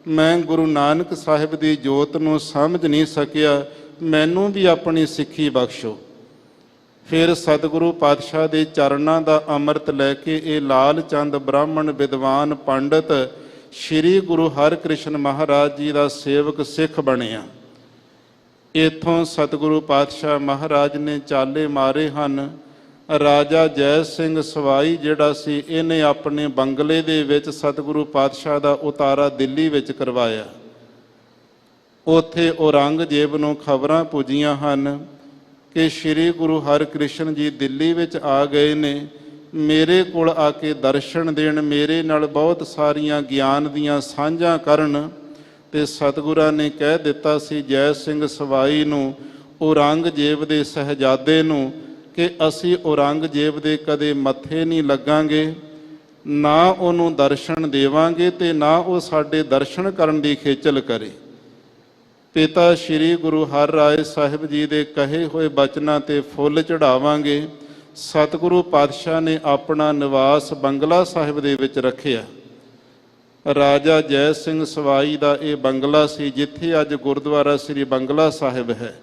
ਮੈਂ ਗੁਰੂ ਨਾਨਕ ਸਾਹਿਬ ਦੀ ਜੋਤ ਨੂੰ ਸਮਝ ਨਹੀਂ ਸਕਿਆ, ਮੈਨੂੰ ਵੀ ਆਪਣੀ ਸਿੱਖੀ ਬਖਸ਼ੋ। ਫਿਰ ਸਤਿਗੁਰੂ ਪਾਤਸ਼ਾਹ ਦੇ ਚਰਨਾਂ ਦਾ ਅੰਮ੍ਰਿਤ ਲੈ ਕੇ ਇਹ ਲਾਲ ਚੰਦ ਬ੍ਰਾਹਮਣ ਵਿਦਵਾਨ ਪੰਡਤ ਸ੍ਰੀ ਗੁਰੂ ਹਰਿਕ੍ਰਿਸ਼ਨ ਮਹਾਰਾਜ ਜੀ ਦਾ ਸੇਵਕ ਸਿੱਖ ਬਣਿਆ। ਇੱਥੋਂ ਸਤਿਗੁਰੂ ਪਾਤਸ਼ਾਹ ਮਹਾਰਾਜ ਨੇ ਚਾਲੇ ਮਾਰੇ ਹਨ। ਰਾਜਾ ਜੈ ਸਿੰਘ ਸਵਾਈ ਜਿਹੜਾ ਸੀ, ਇਹਨੇ ਆਪਣੇ ਬੰਗਲੇ ਦੇ ਵਿੱਚ ਸਤਿਗੁਰੂ ਪਾਤਸ਼ਾਹ ਦਾ ਉਤਾਰਾ ਦਿੱਲੀ ਵਿੱਚ ਕਰਵਾਇਆ। ਉੱਥੇ ਔਰੰਗਜ਼ੇਬ ਨੂੰ ਖਬਰਾਂ ਪੁੱਜੀਆਂ ਹਨ ਕਿ ਸ੍ਰੀ ਗੁਰੂ ਹਰਿਕ੍ਰਿਸ਼ਨ ਜੀ ਦਿੱਲੀ ਵਿੱਚ ਆ ਗਏ ਨੇ, ਮੇਰੇ ਕੋਲ ਆ ਕੇ ਦਰਸ਼ਨ ਦੇਣ, ਮੇਰੇ ਨਾਲ ਬਹੁਤ ਸਾਰੀਆਂ ਗਿਆਨ ਦੀਆਂ ਸਾਂਝਾਂ ਕਰਨ। ਤੇ ਸਤਿਗੁਰਾਂ ਨੇ ਕਹਿ ਦਿੱਤਾ ਸੀ ਜੈ ਸਿੰਘ ਸਵਾਈ ਨੂੰ, ਔਰੰਗਜ਼ੇਬ ਦੇ ਸਹਿਜਾਦੇ ਨੂੰ, ਕਿ ਅਸੀਂ ਔਰੰਗਜ਼ੇਬ ਦੇ ਕਦੇ ਮੱਥੇ ਨਹੀਂ ਲੱਗਾਂਗੇ, ਨਾ ਉਹਨੂੰ ਦਰਸ਼ਨ ਦੇਵਾਂਗੇ ਤੇ ਨਾ ਉਹ ਸਾਡੇ ਦਰਸ਼ਨ ਕਰਨ ਦੀ ਖੇਚਲ ਕਰੇ। ਪਿਤਾ ਸ੍ਰੀ ਗੁਰੂ ਹਰਿਰਾਏ ਸਾਹਿਬ ਜੀ ਦੇ ਕਹੇ ਹੋਏ ਬਚਨਾਂ ਤੇ ਫੁੱਲ ਚੜਾਵਾਂਗੇ। ਸਤਿਗੁਰੂ ਪਾਤਸ਼ਾਹ ਨੇ ਆਪਣਾ ਨਿਵਾਸ ਬੰਗਲਾ ਸਾਹਿਬ ਦੇ ਵਿੱਚ ਰੱਖਿਆ। ਰਾਜਾ ਜੈ ਸਿੰਘ ਸਵਾਈ ਦਾ ਇਹ ਬੰਗਲਾ ਸੀ, ਜਿੱਥੇ ਅੱਜ ਗੁਰਦੁਆਰਾ ਸ੍ਰੀ ਬੰਗਲਾ ਸਾਹਿਬ ਹੈ।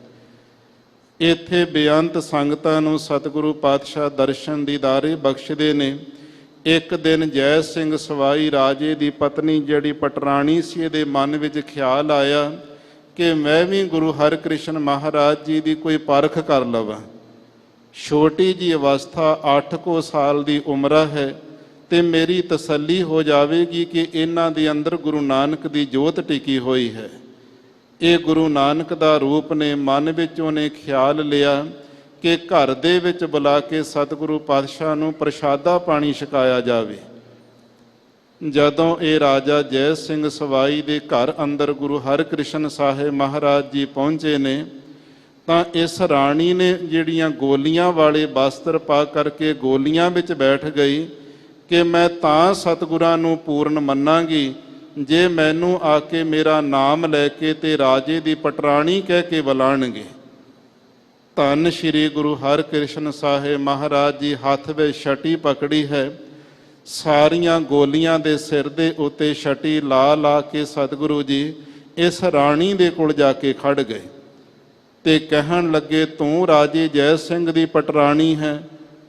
ਇੱਥੇ ਬੇਅੰਤ ਸੰਗਤਾਂ ਨੂੰ ਸਤਿਗੁਰੂ ਪਾਤਸ਼ਾਹ ਦਰਸ਼ਨ ਦੀਦਾਰੇ ਬਖਸ਼ਦੇ ਨੇ। ਇੱਕ ਦਿਨ ਜੈ ਸਿੰਘ ਸਵਾਈ ਰਾਜੇ ਦੀ ਪਤਨੀ ਜਿਹੜੀ ਪਟਰਾਣੀ ਸੀ, ਇਹਦੇ ਮਨ ਵਿੱਚ ਖਿਆਲ ਆਇਆ ਕਿ ਮੈਂ ਵੀ ਗੁਰੂ ਹਰਿਕ੍ਰਿਸ਼ਨ ਮਹਾਰਾਜ ਜੀ ਦੀ ਕੋਈ ਪਰਖ ਕਰ ਲਵਾਂ। ਛੋਟੀ ਜੀ ਅਵਸਥਾ 8 ਕੁ ਸਾਲ ਦੀ ਉਮਰ ਹੈ ਤੇ ਮੇਰੀ ਤਸੱਲੀ ਹੋ ਜਾਵੇਗੀ ਕਿ ਇਹਨਾਂ ਦੇ ਅੰਦਰ ਗੁਰੂ ਨਾਨਕ ਦੀ ਜੋਤ ਟਿਕੀ ਹੋਈ ਹੈ। ਇਹ ਗੁਰੂ ਨਾਨਕ ਦਾ ਰੂਪ ਨੇ। ਮਨ ਵਿੱਚ ਉਹਨੇ ਖਿਆਲ ਲਿਆ ਕਿ ਘਰ ਦੇ ਵਿੱਚ ਬੁਲਾ ਕੇ ਸਤਿਗੁਰੂ ਪਾਤਸ਼ਾਹ ਨੂੰ ਪ੍ਰਸ਼ਾਦਾ ਪਾਣੀ ਛਕਾਇਆ ਜਾਵੇ। ਜਦੋਂ ਇਹ ਰਾਜਾ ਜੈ ਸਿੰਘ ਸਵਾਈ ਦੇ ਘਰ ਅੰਦਰ ਗੁਰੂ ਹਰਿਕ੍ਰਿਸ਼ਨ ਸਾਹਿਬ ਮਹਾਰਾਜ ਜੀ ਪਹੁੰਚੇ ਨੇ ਤਾਂ ਇਸ ਰਾਣੀ ਨੇ ਜਿਹੜੀਆਂ ਗੋਲੀਆਂ ਵਾਲੇ ਵਸਤਰ ਪਾ ਕਰਕੇ ਗੋਲੀਆਂ ਵਿੱਚ ਬੈਠ ਗਈ ਕਿ ਮੈਂ ਤਾਂ ਸਤਿਗੁਰਾਂ ਨੂੰ ਪੂਰਨ ਮੰਨਾਂਗੀ ਜੇ ਮੈਨੂੰ ਆ ਕੇ ਮੇਰਾ ਨਾਮ ਲੈ ਕੇ ਤੇ ਰਾਜੇ ਦੀ ਪਟਰਾਣੀ ਕਹਿ ਕੇ ਬੁਲਾਣਗੇ। ਧੰਨ ਸ਼੍ਰੀ ਗੁਰੂ ਹਰਿਕ੍ਰਿਸ਼ਨ ਸਾਹਿਬ ਮਹਾਰਾਜ ਜੀ ਹੱਥ ਵਿੱਚ ਛਟੀ ਪਕੜੀ ਹੈ। ਸਾਰੀਆਂ ਗੋਲੀਆਂ ਦੇ ਸਿਰ ਦੇ ਉੱਤੇ ਛਟੀ ਲਾ ਲਾ ਕੇ ਸਤਿਗੁਰੂ ਜੀ ਇਸ ਰਾਣੀ ਦੇ ਕੋਲ ਜਾ ਕੇ ਖੜ ਗਏ ਤੇ ਕਹਿਣ ਲੱਗੇ, ਤੂੰ ਰਾਜੇ ਜੈ ਸਿੰਘ ਦੀ ਪਟਰਾਣੀ ਹੈ,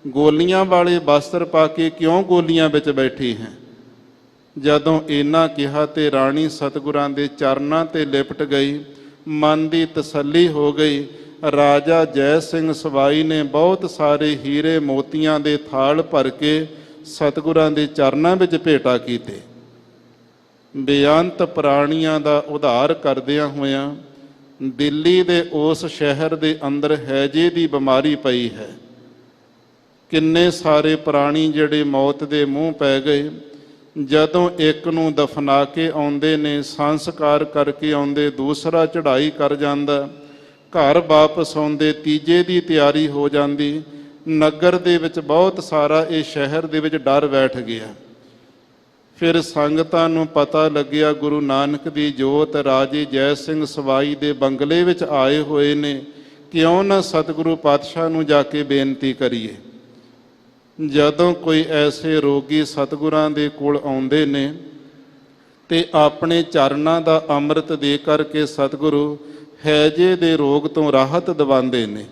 ਗੋਲੀਆਂ ਵਾਲੇ ਵਸਤਰ ਪਾ ਕੇ ਕਿਉਂ ਗੋਲੀਆਂ ਵਿੱਚ ਬੈਠੀ ਹੈ? ਜਦੋਂ ਇਹਨਾਂ ਕਿਹਾ ਤੇ ਰਾਣੀ ਸਤਿਗੁਰਾਂ ਦੇ ਚਰਨਾਂ ਤੇ ਲਿਪਟ ਗਈ। ਮਨ ਦੀ ਤਸੱਲੀ ਹੋ ਗਈ। ਰਾਜਾ ਜੈ ਸਿੰਘ ਸਵਾਈ ਨੇ ਬਹੁਤ ਸਾਰੇ ਹੀਰੇ ਮੋਤੀਆਂ ਦੇ ਥਾਲ ਭਰ ਕੇ ਸਤਿਗੁਰਾਂ ਦੇ ਚਰਨਾਂ ਵਿੱਚ ਭੇਟਾ ਕੀਤੇ। ਬੇਅੰਤ ਪ੍ਰਾਣੀਆਂ ਦਾ ਉਧਾਰ ਕਰਦਿਆਂ ਹੋਇਆਂ ਦਿੱਲੀ ਦੇ ਉਸ ਸ਼ਹਿਰ ਦੇ ਅੰਦਰ ਹੈਜੇ ਦੀ ਬਿਮਾਰੀ ਪਈ ਹੈ। ਕਿੰਨੇ ਸਾਰੇ ਪ੍ਰਾਣੀ ਜਿਹੜੇ ਮੌਤ ਦੇ ਮੂੰਹ ਪੈ ਗਏ। ਜਦੋਂ ਇੱਕ ਨੂੰ ਦਫਨਾ ਕੇ ਆਉਂਦੇ ਨੇ, ਸੰਸਕਾਰ ਕਰਕੇ ਆਉਂਦੇ, ਦੂਸਰਾ ਚੜ੍ਹਾਈ ਕਰ ਜਾਂਦਾ, ਘਰ ਵਾਪਸ ਆਉਂਦੇ, ਤੀਜੇ ਦੀ ਤਿਆਰੀ ਹੋ ਜਾਂਦੀ। ਨਗਰ ਦੇ ਵਿੱਚ ਬਹੁਤ ਸਾਰਾ ਇਹ ਸ਼ਹਿਰ ਦੇ ਵਿੱਚ ਡਰ ਬੈਠ ਗਿਆ। ਫਿਰ ਸੰਗਤਾਂ ਨੂੰ ਪਤਾ ਲੱਗਿਆ ਗੁਰੂ ਨਾਨਕ ਦੀ ਜੋਤ ਰਾਜੇ ਜੈ ਸਿੰਘ ਸਵਾਈ ਦੇ ਬੰਗਲੇ ਵਿੱਚ ਆਏ ਹੋਏ ਨੇ, ਕਿਉਂ ਨਾ ਸਤਿਗੁਰੂ ਪਾਤਸ਼ਾਹ ਨੂੰ ਜਾ ਕੇ ਬੇਨਤੀ ਕਰੀਏ। ਜਦੋਂ ਕੋਈ ਐਸੇ ਰੋਗੀ ਸਤਿਗੁਰਾਂ ਦੇ ਕੋਲ ਆਉਂਦੇ ਨੇ ਤੇ ਆਪਣੇ ਚਰਨਾਂ ਦਾ ਅੰਮ੍ਰਿਤ ਦੇ ਕਰਕੇ ਸਤਿਗੁਰੂ ਹੈਜੇ ਦੇ ਰੋਗ ਤੋਂ ਰਾਹਤ ਦਿਵਾਉਂਦੇ ਨੇ।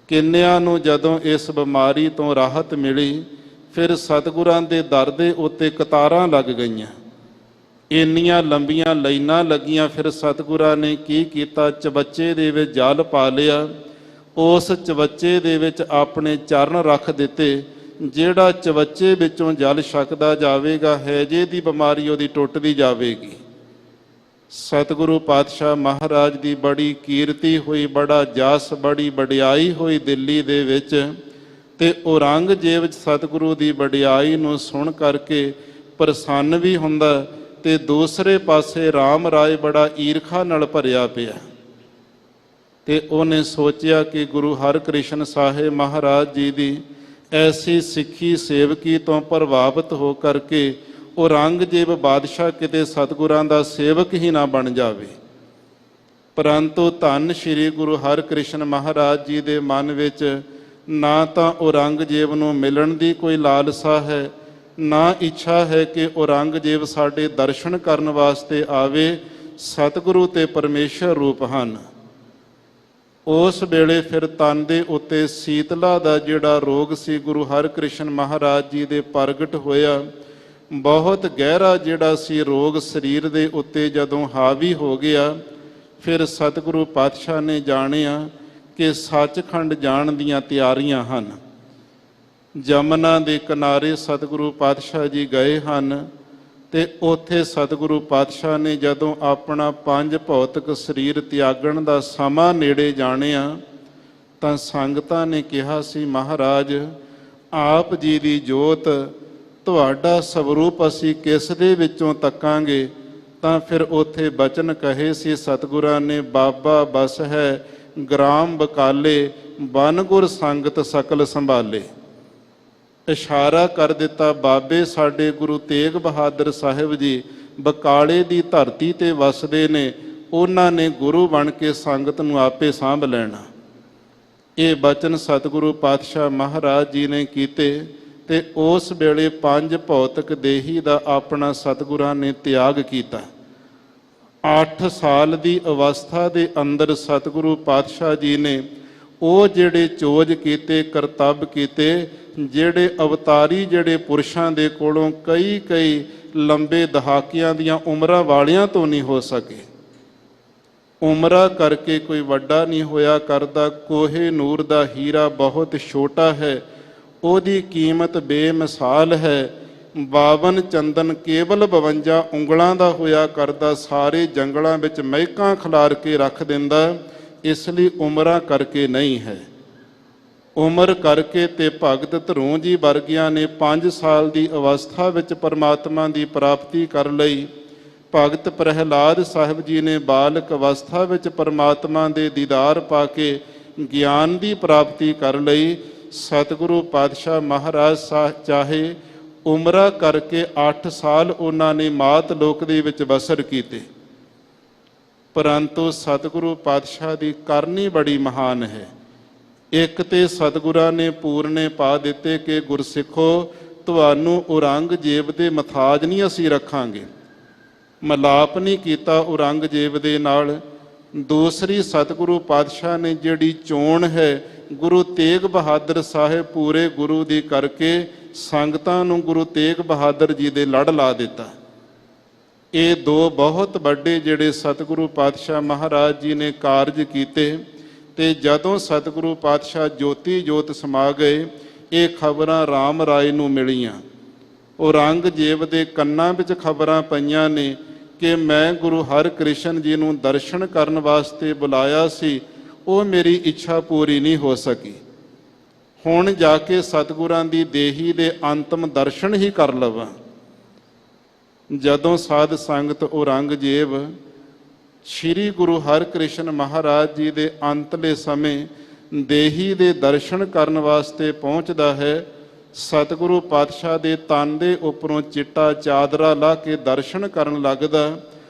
ਕਿੰਨਿਆਂ ਨੂੰ ਜਦੋਂ ਇਸ ਬਿਮਾਰੀ ਤੋਂ ਰਾਹਤ ਮਿਲੀ, ਫਿਰ ਸਤਿਗੁਰਾਂ ਦੇ ਦਰ ਦੇ ਉੱਤੇ ਕਤਾਰਾਂ ਲੱਗ ਗਈਆਂ, ਇੰਨੀਆਂ ਲੰਬੀਆਂ ਲਾਈਨਾਂ ਲੱਗੀਆਂ। ਫਿਰ ਸਤਿਗੁਰਾਂ ਨੇ ਕੀ ਕੀਤਾ, ਚਵੱਚੇ ਦੇ ਵਿੱਚ ਜਲ ਪਾ ਲਿਆ, ਉਸ ਚਵੱਚੇ ਦੇ ਵਿੱਚ ਆਪਣੇ ਚਰਨ ਰੱਖ ਦਿੱਤੇ। ਜਿਹੜਾ ਚਵੱਚੇ ਵਿੱਚੋਂ ਜਲ ਛਕਦਾ ਜਾਵੇਗਾ, ਹੈਜੇ ਦੀ ਬਿਮਾਰੀ ਉਹਦੀ ਟੁੱਟਦੀ ਜਾਵੇਗੀ। ਸਤਿਗੁਰੂ ਪਾਤਸ਼ਾਹ ਮਹਾਰਾਜ ਦੀ ਬੜੀ ਕੀਰਤੀ ਹੋਈ, ਬੜਾ ਜਸ, ਬੜੀ ਵਡਿਆਈ ਹੋਈ ਦਿੱਲੀ ਦੇ ਵਿੱਚ। ਤੇ ਔਰੰਗਜ਼ੇਬ ਸਤਿਗੁਰੂ ਦੀ ਵਡਿਆਈ ਨੂੰ ਸੁਣ ਕਰਕੇ ਪ੍ਰਸੰਨ ਵੀ ਹੁੰਦਾ ਤੇ ਦੂਸਰੇ ਪਾਸੇ ਰਾਮ ਰਾਏ ਬੜਾ ਈਰਖਾ ਨਾਲ ਭਰਿਆ ਪਿਆ। ਤੇ ਉਹਨੇ ਸੋਚਿਆ ਕਿ ਗੁਰੂ ਹਰਿਕ੍ਰਿਸ਼ਨ ਸਾਹਿਬ ਮਹਾਰਾਜ ਜੀ ਦੀ ਐਸੀ ਸਿੱਖੀ ਸੇਵਕੀ ਤੋਂ ਪ੍ਰਭਾਵਿਤ ਹੋ ਕਰਕੇ ਔਰੰਗਜ਼ੇਬ ਬਾਦਸ਼ਾਹ ਕਿਤੇ ਸਤਿਗੁਰਾਂ ਦਾ ਸੇਵਕ ਹੀ ਨਾ ਬਣ ਜਾਵੇ। ਪਰੰਤੂ ਧੰਨ ਸ਼੍ਰੀ ਗੁਰੂ ਹਰਿਕ੍ਰਿਸ਼ਨ ਮਹਾਰਾਜ ਜੀ ਦੇ ਮਨ ਵਿੱਚ ਨਾ ਤਾਂ ਔਰੰਗਜ਼ੇਬ ਨੂੰ ਮਿਲਣ ਦੀ ਕੋਈ ਲਾਲਸਾ ਹੈ, ਨਾ ਇੱਛਾ ਹੈ ਕਿ ਔਰੰਗਜ਼ੇਬ ਸਾਡੇ ਦਰਸ਼ਨ ਕਰਨ ਵਾਸਤੇ ਆਵੇ। ਸਤਿਗੁਰੂ ਤੇ ਪਰਮੇਸ਼ਰ ਰੂਪ ਹਨ। ਉਸ ਵੇਲੇ ਫਿਰ ਤਨ ਦੇ ਉੱਤੇ ਸੀਤਲਾ ਦਾ ਜਿਹੜਾ ਰੋਗ ਸੀ ਗੁਰੂ ਹਰਿਕ੍ਰਿਸ਼ਨ ਮਹਾਰਾਜ ਜੀ ਦੇ ਪ੍ਰਗਟ ਹੋਇਆ। ਬਹੁਤ ਗਹਿਰਾ ਜਿਹੜਾ ਸੀ ਰੋਗ ਸਰੀਰ ਦੇ ਉੱਤੇ ਜਦੋਂ ਹਾਵੀ ਹੋ ਗਿਆ, ਫਿਰ ਸਤਿਗੁਰੂ ਪਾਤਸ਼ਾਹ ਨੇ ਜਾਣਿਆ ਕਿ ਸੱਚਖੰਡ ਜਾਣ ਦੀਆਂ ਤਿਆਰੀਆਂ ਹਨ। ਜਮਨਾ ਦੇ ਕਿਨਾਰੇ ਸਤਿਗੁਰੂ ਪਾਤਸ਼ਾਹ ਜੀ ਗਏ ਹਨ ਤੇ ਉੱਥੇ ਸਤਿਗੁਰੂ ਪਾਤਸ਼ਾਹ ਨੇ ਜਦੋਂ ਆਪਣਾ ਪੰਜ ਭੌਤਿਕ ਸਰੀਰ ਤਿਆਗਣ ਦਾ ਸਮਾਂ ਨੇੜੇ ਜਾਣਿਆ ਤਾਂ ਸੰਗਤਾਂ ਨੇ ਕਿਹਾ ਸੀ, ਮਹਾਰਾਜ ਆਪ ਜੀ ਦੀ ਜੋਤ, ਤੁਹਾਡਾ ਸਵਰੂਪ ਅਸੀਂ ਕਿਸ ਦੇ ਵਿੱਚੋਂ ਤੱਕਾਂਗੇ? ਤਾਂ ਫਿਰ ਉੱਥੇ ਬਚਨ ਕਹੇ ਸੀ ਸਤਿਗੁਰਾਂ ਨੇ, ਬਾਬਾ ਬਸ ਹੈ ਗ੍ਰਾਮ ਬਕਾਲੇ, ਬਨ ਗੁਰ ਸੰਗਤ ਸਕਲ ਸੰਭਾਲੇ। ਇਸ਼ਾਰਾ ਕਰ ਦਿੱਤਾ, ਬਾਬੇ ਸਾਡੇ ਗੁਰੂ ਤੇਗ ਬਹਾਦਰ ਸਾਹਿਬ ਜੀ ਬਕਾਲੇ ਦੀ ਧਰਤੀ ਤੇ ਵਸਦੇ ਨੇ, ਉਹਨਾਂ ਨੇ ਗੁਰੂ ਬਣ ਕੇ ਸੰਗਤ ਨੂੰ ਆਪੇ ਸਾਂਭ ਲੈਣਾ। ਇਹ ਬਚਨ ਸਤਿਗੁਰੂ ਪਾਤਸ਼ਾਹ ਮਹਾਰਾਜ ਜੀ ਨੇ ਕੀਤੇ ਤੇ ਉਸ ਵੇਲੇ ਪੰਜ ਭੌਤਿਕ ਦੇਹੀ ਦਾ ਆਪਣਾ ਸਤਿਗੁਰਾਂ ਨੇ ਤਿਆਗ ਕੀਤਾ। 8 ਸਾਲ ਦੀ ਅਵਸਥਾ ਦੇ ਅੰਦਰ ਸਤਿਗੁਰੂ ਪਾਤਸ਼ਾਹ ਜੀ ਨੇ ਉਹ ਜਿਹੜੇ ਚੋਜ ਕੀਤੇ, ਕਰਤੱਵ ਕੀਤੇ, ਜਿਹੜੇ ਅਵਤਾਰੀ ਜਿਹੜੇ ਪੁਰਸ਼ਾਂ ਦੇ ਕੋਲੋਂ ਕਈ ਲੰਬੇ ਦਹਾਕਿਆਂ ਦੀਆਂ ਉਮਰਾਂ ਵਾਲਿਆਂ ਤੋਂ ਨਹੀਂ ਹੋ ਸਕੇ। ਉਮਰਾ ਕਰਕੇ ਕੋਈ ਵੱਡਾ ਨਹੀਂ ਹੋਇਆ ਕਰਦਾ। ਕੋਹੇ ਨੂਰ ਦਾ ਹੀਰਾ ਬਹੁਤ ਛੋਟਾ ਹੈ, ਉਹਦੀ ਕੀਮਤ ਬੇਮਿਸਾਲ ਹੈ। 52 ਚੰਦਨ ਕੇਵਲ 52 ਉਂਗਲਾਂ ਦਾ ਹੋਇਆ ਕਰਦਾ। ਸਾਰੇ ਜੰਗਲਾਂ ਵਿੱਚ ਮਹਿਕਾਂ ਖਿਲਾਰ ਕੇ ਰੱਖ ਦਿੰਦਾ। ਇਸ ਲਈ ਉਮਰਾਂ ਕਰਕੇ ਨਹੀਂ ਹੈ। ਉਮਰ ਕਰਕੇ ਤੇ ਭਗਤ ਧਰੋਂ ਜੀ ਵਰਗਿਆਂ ਨੇ 5 ਸਾਲ ਦੀ ਅਵਸਥਾ ਵਿੱਚ ਪਰਮਾਤਮਾ ਦੀ ਪ੍ਰਾਪਤੀ ਕਰ ਲਈ। ਭਗਤ ਪ੍ਰਹਿਲਾਦ ਸਾਹਿਬ ਜੀ ਨੇ ਬਾਲਕ ਅਵਸਥਾ ਵਿੱਚ ਪਰਮਾਤਮਾ ਦੇ ਦੀਦਾਰ ਪਾ ਕੇ ਗਿਆਨ ਦੀ ਪ੍ਰਾਪਤੀ ਕਰ ਲਈ। ਸਤਿਗੁਰੂ ਪਾਤਸ਼ਾਹ ਮਹਾਰਾਜ ਚਾਹੇ ਉਮਰਾ ਕਰਕੇ 8 ਸਾਲ ਉਹਨਾਂ ਨੇ ਮਾਤ ਲੋਕ ਦੇ ਵਿੱਚ ਬਸਰ ਕੀਤੇ, ਪਰੰਤੂ ਸਤਿਗੁਰੂ ਪਾਤਸ਼ਾਹ ਦੀ ਕਰਨੀ ਬੜੀ ਮਹਾਨ ਹੈ। ਇੱਕ ਤੇ ਸਤਿਗੁਰਾਂ ਨੇ ਪੂਰਨੇ ਪਾ ਦਿੱਤੇ ਕਿ ਗੁਰਸਿੱਖੋ, ਤੁਹਾਨੂੰ ਔਰੰਗਜ਼ੇਬ ਦੇ ਮਥਾਜ ਨਹੀਂ ਅਸੀਂ ਰੱਖਾਂਗੇ। ਮਲਾਪ ਨਹੀਂ ਕੀਤਾ ਔਰੰਗਜ਼ੇਬ ਦੇ ਨਾਲ। ਦੂਸਰੀ ਸਤਿਗੁਰੂ ਪਾਤਸ਼ਾਹ ਨੇ ਜਿਹੜੀ ਚੋਣ ਹੈ ਗੁਰੂ ਤੇਗ ਬਹਾਦਰ ਸਾਹਿਬ ਪੂਰੇ ਗੁਰੂ ਦੀ ਕਰਕੇ ਸੰਗਤਾਂ ਨੂੰ ਗੁਰੂ ਤੇਗ ਬਹਾਦਰ ਜੀ ਦੇ ਲੜ ਲਾ ਦਿੱਤਾ। ਇਹ ਦੋ ਬਹੁਤ ਵੱਡੇ ਜਿਹੜੇ ਸਤਿਗੁਰੂ ਪਾਤਸ਼ਾਹ ਮਹਾਰਾਜ ਜੀ ਨੇ ਕਾਰਜ ਕੀਤੇ। ਤੇ ਜਦੋਂ ਸਤਿਗੁਰੂ ਪਾਤਸ਼ਾਹ ਜੋਤੀ ਜੋਤ ਸਮਾ ਗਏ, ਇਹ ਖਬਰਾਂ ਰਾਮ ਰਾਏ ਨੂੰ ਮਿਲੀਆਂ। ਔਰੰਗਜ਼ੇਬ ਦੇ ਕੰਨਾਂ ਵਿੱਚ ਖਬਰਾਂ ਪਈਆਂ ਨੇ ਕਿ ਮੈਂ ਗੁਰੂ ਹਰਿਕ੍ਰਿਸ਼ਨ ਜੀ ਨੂੰ ਦਰਸ਼ਨ ਕਰਨ ਵਾਸਤੇ ਬੁਲਾਇਆ ਸੀ, ਉਹ ਮੇਰੀ ਇੱਛਾ ਪੂਰੀ ਨਹੀਂ ਹੋ ਸਕੀ। ਹੁਣ ਜਾ ਕੇ ਸਤਿਗੁਰਾਂ ਦੀ ਦੇਹੀ ਦੇ ਅੰਤਮ ਦਰਸ਼ਨ ਹੀ ਕਰ ਲਵਾਂ। ਜਦੋਂ ਸਾਧ ਸੰਗਤ ਔਰੰਗਜ਼ੇਬ ਸ਼੍ਰੀ ਗੁਰੂ ਹਰਿਕ੍ਰਿਸ਼ਨ ਮਹਾਰਾਜ ਜੀ ਦੇ ਅੰਤਲੇ ਸਮੇਂ ਦੇਹੀ ਦੇ ਦਰਸ਼ਨ ਕਰਨ ਵਾਸਤੇ ਪਹੁੰਚਦਾ ਹੈ, ਸਤਿਗੁਰੂ ਪਾਤਸ਼ਾਹ ਦੇ ਤਨ ਦੇ ਉੱਪਰੋਂ ਚਿੱਟਾ ਚਾਦਰਾ ਲਾ ਕੇ ਦਰਸ਼ਨ ਕਰਨ ਲੱਗਦਾ।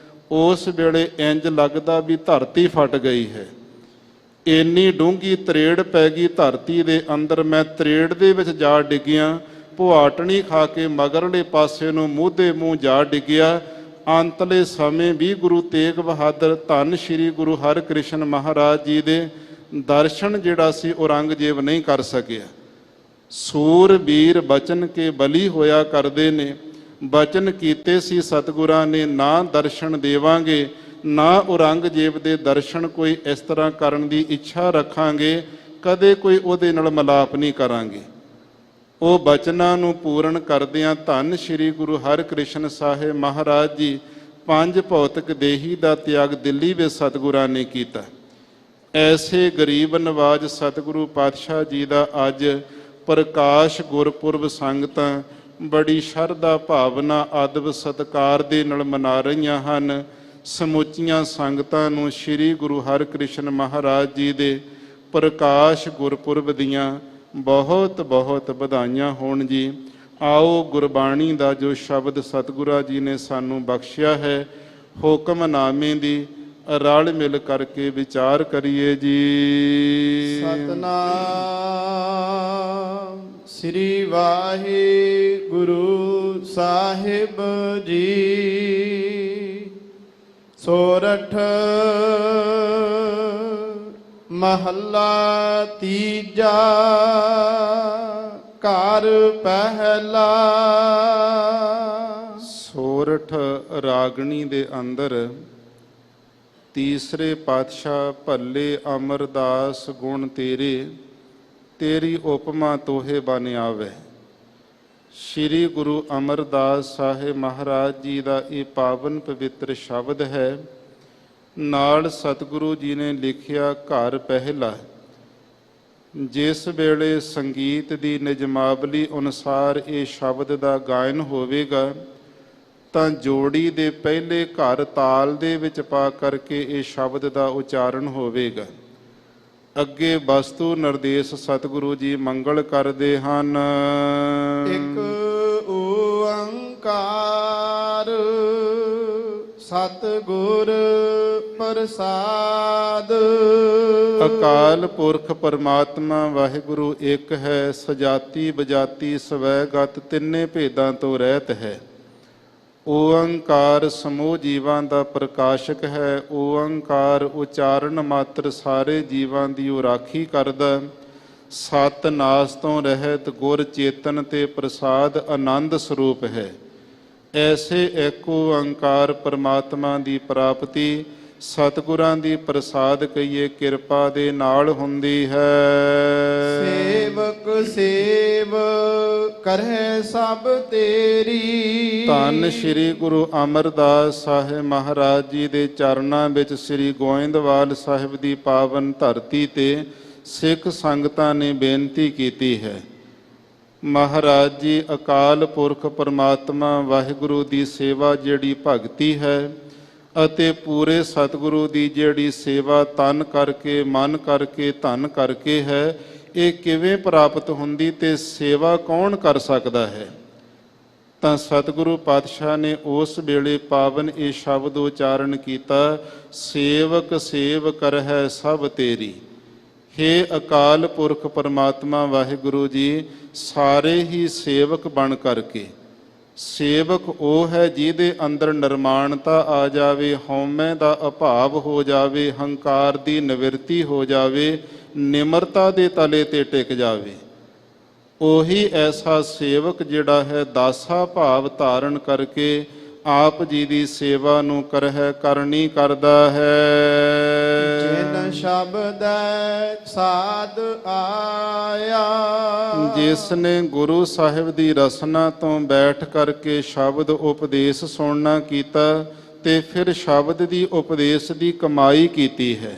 ਉਸ ਵੇਲੇ ਇੰਜ ਲੱਗਦਾ ਵੀ ਧਰਤੀ ਫਟ ਗਈ ਹੈ। ਇੰਨੀ ਡੂੰਘੀ ਤਰੇੜ ਪੈ ਗਈ ਧਰਤੀ ਦੇ ਅੰਦਰ, ਮੈਂ ਤਰੇੜ ਦੇ ਵਿੱਚ ਜਾ ਡਿੱਗਿਆ। ਭੁਆਟਣੀ ਖਾ ਕੇ ਮਗਰਲੇ ਪਾਸੇ ਨੂੰ ਮੂੰਹ ਦੇ ਮੂੰਹ ਜਾ ਡਿੱਗਿਆ। ਅੰਤਲੇ ਸਮੇਂ ਵੀ ਗੁਰੂ ਤੇਗ ਬਹਾਦਰ ਧੰਨ ਸ਼੍ਰੀ ਗੁਰੂ ਹਰਿਕ੍ਰਿਸ਼ਨ ਮਹਾਰਾਜ ਜੀ ਦੇ ਦਰਸ਼ਨ ਜਿਹੜਾ ਸੀ ਔਰੰਗਜ਼ੇਬ ਨਹੀਂ ਕਰ ਸਕਿਆ। ਸੂਰਬੀਰ ਬਚਨ ਕੇ ਬਲੀ ਹੋਇਆ ਕਰਦੇ ਨੇ। ਬਚਨ ਕੀਤੇ ਸੀ ਸਤਿਗੁਰਾਂ ਨੇ, ਨਾ ਦਰਸ਼ਨ ਦੇਵਾਂਗੇ, ਨਾ ਔਰੰਗਜ਼ੇਬ ਦੇ ਦਰਸ਼ਨ ਕੋਈ ਇਸ ਤਰ੍ਹਾਂ ਕਰਨ ਦੀ ਇੱਛਾ ਰੱਖਾਂਗੇ, ਕਦੇ ਕੋਈ ਉਹਦੇ ਨਾਲ ਮਿਲਾਪ ਨਹੀਂ ਕਰਾਂਗੇ। ਉਹ ਬਚਨਾਂ ਨੂੰ ਪੂਰਨ ਕਰਦਿਆਂ ਧੰਨ ਸ਼੍ਰੀ ਗੁਰੂ ਹਰਿਕ੍ਰਿਸ਼ਨ ਸਾਹਿਬ ਮਹਾਰਾਜ ਜੀ 5 ਭੌਤਿਕ ਦੇਹੀ ਦਾ ਤਿਆਗ ਦਿੱਲੀ ਵਿੱਚ ਸਤਿਗੁਰਾਂ ਨੇ ਕੀਤਾ। ਐਸੇ ਗਰੀਬ ਨਵਾਜ ਸਤਿਗੁਰੂ ਪਾਤਸ਼ਾਹ ਜੀ ਦਾ ਅੱਜ ਪ੍ਰਕਾਸ਼ ਗੁਰਪੁਰਬ ਸੰਗਤਾਂ ਬੜੀ ਸ਼ਰਧਾ ਭਾਵਨਾ ਅਦਬ ਸਤਿਕਾਰ ਦੇ ਨਾਲ ਮਨਾ ਰਹੀਆਂ ਹਨ। ਸਮੁੱਚੀਆਂ ਸੰਗਤਾਂ ਨੂੰ ਸ਼੍ਰੀ ਗੁਰੂ ਹਰਿਕ੍ਰਿਸ਼ਨ ਮਹਾਰਾਜ ਜੀ ਦੇ ਪ੍ਰਕਾਸ਼ ਗੁਰਪੁਰਬ ਦੀਆਂ ਬਹੁਤ ਬਹੁਤ ਵਧਾਈਆਂ ਹੋਣ ਜੀ। ਆਓ ਗੁਰਬਾਣੀ ਦਾ ਜੋ ਸ਼ਬਦ ਸਤਿਗੁਰਾਂ ਜੀ ਨੇ ਸਾਨੂੰ ਬਖਸ਼ਿਆ ਹੈ, ਹੁਕਮਨਾਮੇ ਦੀ ਰਲ ਮਿਲ ਕਰਕੇ ਵਿਚਾਰ ਕਰੀਏ ਜੀ। ਸਤਨਾਮ ਸ੍ਰੀ ਵਾਹਿਗੁਰੂ ਸਾਹਿਬ ਜੀ। ਸੋਰਠ ਮਹੱਲਾ ਤੀਜਾ। ਘਰ ਪਹਿਲਾ। ਸੋਰਠ ਰਾਗਣੀ ਦੇ ਅੰਦਰ ਤੀਸਰੇ ਪਾਤਸ਼ਾਹ ਭੱਲੇ ਅਮਰਦਾਸ ਗੁਣ ਤੇਰੇ, ਤੇਰੀ ਉਪਮਾ ਤੋਹੇ ਬਨ ਆਵੇ। ਸ਼੍ਰੀ ਗੁਰੂ ਅਮਰਦਾਸ ਸਾਹਿਬ ਮਹਾਰਾਜ ਜੀ ਦਾ ਇਹ ਪਾਵਨ ਪਵਿੱਤਰ ਸ਼ਬਦ ਹੈ। ਨਾਲ ਸਤਿਗੁਰੂ ਜੀ ਨੇ ਲਿਖਿਆ ਘਰ ਪਹਿਲਾ। ਜਿਸ ਵੇਲੇ ਸੰਗੀਤ ਦੀ ਨਿਯਮਾਵਲੀ ਅਨੁਸਾਰ ਇਹ ਸ਼ਬਦ ਦਾ ਗਾਇਨ ਹੋਵੇਗਾ ਤਾਂ ਜੋੜੀ ਦੇ ਪਹਿਲੇ ਘਰ ਤਾਲ ਦੇ ਵਿੱਚ ਪਾ ਕਰਕੇ ਇਹ ਸ਼ਬਦ ਦਾ ਉਚਾਰਨ ਹੋਵੇਗਾ। ਅੱਗੇ ਵਸਤੂ ਨਿਰਦੇਸ਼ ਸਤਿਗੁਰੂ ਜੀ ਮੰਗਲ ਕਰਦੇ ਹਨ। ਇੱਕ ਓੰਕਾਰ ਸਤਿਗੁਰ ਪ੍ਰਸਾਦ। ਅਕਾਲ ਪੁਰਖ ਪਰਮਾਤਮਾ ਵਾਹਿਗੁਰੂ ਇੱਕ ਹੈ, ਸਜਾਤੀ ਬਜਾਤੀ ਸਵੈਗਤ ਤਿੰਨੇ ਭੇਦਾਂ ਤੋਂ ਰਹਿਤ ਹੈ। ਓੰਕਾਰ ਸਮੂਹ ਜੀਵਾਂ ਦਾ ਪ੍ਰਕਾਸ਼ਕ ਹੈ। ਓੰਕਾਰ ਉਚਾਰਨ ਮਾਤਰ ਸਾਰੇ ਜੀਵਾਂ ਦੀ ਰਾਖੀ ਕਰਦਾ। ਸਤ ਨਾਸ ਤੋਂ ਰਹਿਤ ਗੁਰ ਚੇਤਨ ਤੇ ਪ੍ਰਸਾਦ ਆਨੰਦ ਸਰੂਪ ਹੈ। ਐਸੇ ਇੱਕ ਓੰਕਾਰ ਪਰਮਾਤਮਾ ਦੀ ਪ੍ਰਾਪਤੀ ਸਤਿਗੁਰਾਂ ਦੀ ਪ੍ਰਸਾਦ ਕਹੀਏ ਕਿਰਪਾ ਦੇ ਨਾਲ ਹੁੰਦੀ ਹੈ। ਸੇਵਕ ਸੇਵ ਕਰਹਿ ਸਭ ਤੇਰੀ। ਧੰਨ ਸ੍ਰੀ ਗੁਰੂ ਅਮਰਦਾਸ ਸਾਹਿਬ ਮਹਾਰਾਜ ਜੀ ਦੇ ਚਰਨਾਂ ਵਿੱਚ ਸ੍ਰੀ ਗੋਇੰਦਵਾਲ ਸਾਹਿਬ ਦੀ ਪਾਵਨ ਧਰਤੀ ਤੇ ਸਿੱਖ ਸੰਗਤਾਂ ਨੇ ਬੇਨਤੀ ਕੀਤੀ ਹੈ। ਮਹਾਰਾਜ ਜੀ ਅਕਾਲ ਪੁਰਖ ਪਰਮਾਤਮਾ ਵਾਹਿਗੁਰੂ ਦੀ ਸੇਵਾ ਜਿਹੜੀ ਭਗਤੀ ਹੈ ਅਤੇ ਪੂਰੇ ਸਤਿਗੁਰੂ ਦੀ ਜਿਹੜੀ ਸੇਵਾ ਤਨ ਕਰਕੇ ਮਨ ਕਰਕੇ ਧਨ ਕਰਕੇ ਹੈ, ਇਹ ਕਿਵੇਂ ਪ੍ਰਾਪਤ ਹੁੰਦੀ ਤੇ ਸੇਵਾ ਕੌਣ ਕਰ ਸਕਦਾ ਹੈ? ਤਾਂ ਸਤਿਗੁਰੂ ਪਾਤਸ਼ਾਹ ਨੇ ਉਸ ਵੇਲੇ ਪਾਵਨ ਇਹ ਸ਼ਬਦ ਉਚਾਰਨ ਕੀਤਾ, ਸੇਵਕ ਸੇਵ ਕਰਹਿ ਸਭ ਤੇਰੀ। ਹੇ ਅਕਾਲ ਪੁਰਖ ਪਰਮਾਤਮਾ ਵਾਹਿਗੁਰੂ ਜੀ, ਸਾਰੇ ਹੀ ਸੇਵਕ ਬਣ ਕਰਕੇ, ਸੇਵਕ ਉਹ ਹੈ ਜਿਹਦੇ ਅੰਦਰ ਨਿਰਮਾਣਤਾ ਆ ਜਾਵੇ, ਹਉਮੈ ਦਾ ਅਭਾਵ ਹੋ ਜਾਵੇ, ਹੰਕਾਰ ਦੀ ਨਿਵਰਤੀ ਹੋ ਜਾਵੇ, ਨਿਮਰਤਾ ਦੇ ਤਲੇ ਤੇ ਟਿਕ ਜਾਵੇ। ਉਹੀ ਐਸਾ ਸੇਵਕ ਜਿਹੜਾ ਹੈ ਦਾਸਾ ਭਾਵ ਧਾਰਨ ਕਰਕੇ ਆਪ ਜੀ ਦੀ ਸੇਵਾ ਨੂੰ ਕਰਨੀ ਕਰਦਾ ਹੈ। ਜਿਨ ਸ਼ਬਦ ਸਾਧ ਆਇਆ। ਜਿਸ ਨੇ ਗੁਰੂ ਸਾਹਿਬ ਦੀ ਰਸਨਾ ਤੋਂ ਬੈਠ ਕਰਕੇ ਸ਼ਬਦ ਉਪਦੇਸ਼ ਸੁਣਨਾ ਕੀਤਾ ਤੇ ਫਿਰ ਸ਼ਬਦ ਦੀ ਉਪਦੇਸ਼ ਦੀ ਕਮਾਈ ਕੀਤੀ ਹੈ।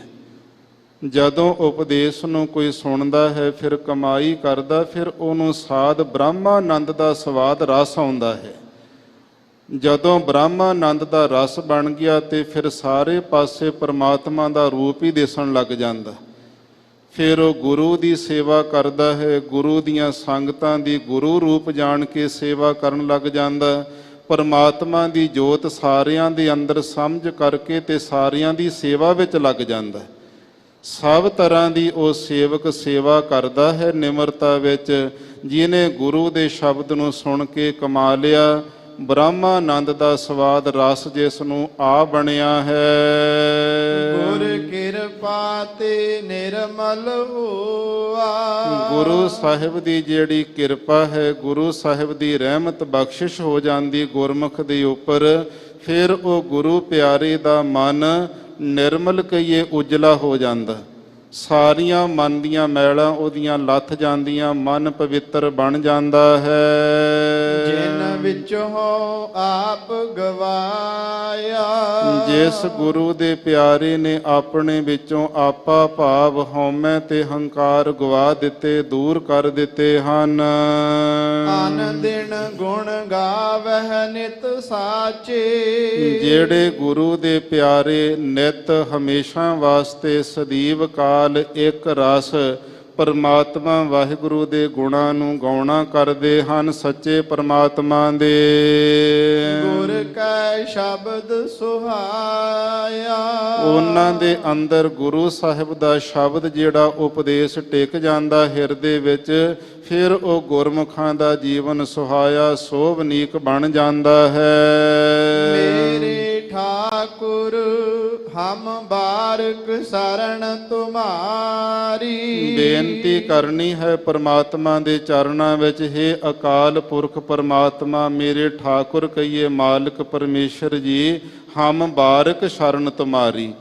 ਜਦੋਂ ਉਪਦੇਸ਼ ਨੂੰ ਕੋਈ ਸੁਣਦਾ ਹੈ ਫਿਰ ਕਮਾਈ ਕਰਦਾ, ਫਿਰ ਉਹਨੂੰ ਸਾਧ ਬ੍ਰਹਮਾਨੰਦ ਦਾ ਸਵਾਦ ਰਸ ਆਉਂਦਾ ਹੈ। ਜਦੋਂ ਬ੍ਰਹਮਾਨੰਦ ਦਾ ਰਸ ਬਣ ਗਿਆ ਤੇ ਫਿਰ ਸਾਰੇ ਪਾਸੇ ਪਰਮਾਤਮਾ ਦਾ ਰੂਪ ਹੀ ਦਿਸਣ ਲੱਗ ਜਾਂਦਾ। ਫਿਰ ਉਹ ਗੁਰੂ ਦੀ ਸੇਵਾ ਕਰਦਾ ਹੈ, ਗੁਰੂ ਦੀਆਂ ਸੰਗਤਾਂ ਦੀ ਗੁਰੂ ਰੂਪ ਜਾਣ ਕੇ ਸੇਵਾ ਕਰਨ ਲੱਗ ਜਾਂਦਾ। ਪਰਮਾਤਮਾ ਦੀ ਜੋਤ ਸਾਰਿਆਂ ਦੇ ਅੰਦਰ ਸਮਝ ਕਰਕੇ ਤੇ ਸਾਰਿਆਂ ਦੀ ਸੇਵਾ ਵਿੱਚ ਲੱਗ ਜਾਂਦਾ। ਸਭ ਤਰ੍ਹਾਂ ਦੀ ਉਹ ਸੇਵਕ ਸੇਵਾ ਕਰਦਾ ਹੈ ਨਿਮਰਤਾ ਵਿੱਚ। ਜਿਹਨੇ ਗੁਰੂ ਦੇ ਸ਼ਬਦ ਨੂੰ ਸੁਣ ਕੇ ਕਮਾ ਲਿਆ ਬ੍ਰਹਮਾਨੰਦ ਦਾ ਸਵਾਦ ਰਸ ਜਿਸ ਨੂੰ ਆ ਬਣਿਆ ਹੈ। ਗੁਰ ਕਿਰਪਾ ਤੇ ਨਿਰਮਲ ਹੋਆ। ਗੁਰੂ ਸਾਹਿਬ ਦੀ ਜਿਹੜੀ ਕਿਰਪਾ ਹੈ, ਗੁਰੂ ਸਾਹਿਬ ਦੀ ਰਹਿਮਤ ਬਖਸ਼ਿਸ਼ ਹੋ ਜਾਂਦੀ ਗੁਰਮੁਖ ਦੇ ਉੱਪਰ। ਫਿਰ ਉਹ ਗੁਰੂ ਪਿਆਰੇ ਦਾ ਮਨ ਨਿਰਮਲ ਕਹੀਏ ਉਜਲਾ ਹੋ ਜਾਂਦਾ। ਸਾਰੀਆਂ ਮਨ ਦੀਆਂ ਮੈਲਾਂ ਉਹਦੀਆਂ ਲੱਥ ਜਾਂਦੀਆਂ, ਮਨ ਪਵਿੱਤਰ ਬਣ ਜਾਂਦਾ ਹੈ। ਜਿਨ ਵਿੱਚੋਂ ਆਪ ਗਵਾਇਆ। ਜਿਸ ਗੁਰੂ ਦੇ ਪਿਆਰੇ ਨੇ ਆਪਣੇ ਵਿੱਚੋਂ ਆਪਾ ਭਾਵ ਹਉਮੈ ਤੇ ਹੰਕਾਰ ਗਵਾ ਦਿੱਤੇ, ਦੂਰ ਕਰ ਦਿੱਤੇ ਹਨ। ਅਨ ਦਿਨ ਗੁਣ ਗਾਵਹਿ ਨਿਤ ਸਾਚੇ। ਜਿਹੜੇ ਗੁਰੂ ਦੇ ਪਿਆਰੇ ਨਿਤ ਹਮੇਸ਼ਾ ਵਾਸਤੇ ਸਦੀਵ ਕਾਲ ਇੱਕ ਰਸ ਪਰਮਾਤਮਾ ਵਾਹਿਗੁਰੂ ਦੇ ਗੁਣਾਂ ਨੂੰ ਗਾਉਣਾ ਕਰਦੇ ਹਨ, ਸੱਚੇ ਪਰਮਾਤਮਾ ਦੇ। ਗੁਰ ਕੈ ਸ਼ਬਦ ਸੁਹਾਇਆ। ਉਹਨਾਂ ਦੇ ਅੰਦਰ ਗੁਰੂ ਸਾਹਿਬ ਦਾ ਸ਼ਬਦ ਜਿਹੜਾ ਉਪਦੇਸ਼ ਟਿਕ ਜਾਂਦਾ ਹਿਰਦੇ ਵਿੱਚ, ਫਿਰ ਉਹ ਗੁਰਮੁਖਾਂ ਦਾ ਜੀਵਨ ਸੁਹਾਇਆ ਸੋਭਨੀਕ ਬਣ ਜਾਂਦਾ ਹੈ। ਮੇਰੇ ਠਾਕੁਰ ਹਮ ਬਾਰਕ ਸਰਣ ਤੁਮਾਰੀ। ਬੇਨਤੀ ਕਰਨੀ ਹੈ ਪਰਮਾਤਮਾ ਦੇ ਚਰਨਾਂ ਵਿੱਚ, ਹੇ ਅਕਾਲ ਪੁਰਖ ਪਰਮਾਤਮਾ ਮੇਰੇ ਠਾਕੁਰ ਕਹੀਏ ਮਾਲਕ ਪਰਮੇਸ਼ਰ ਜੀ, ਹਮ ਬਾਰਕ ਸ਼ਰਨ ਤੁਮਾਰੀ।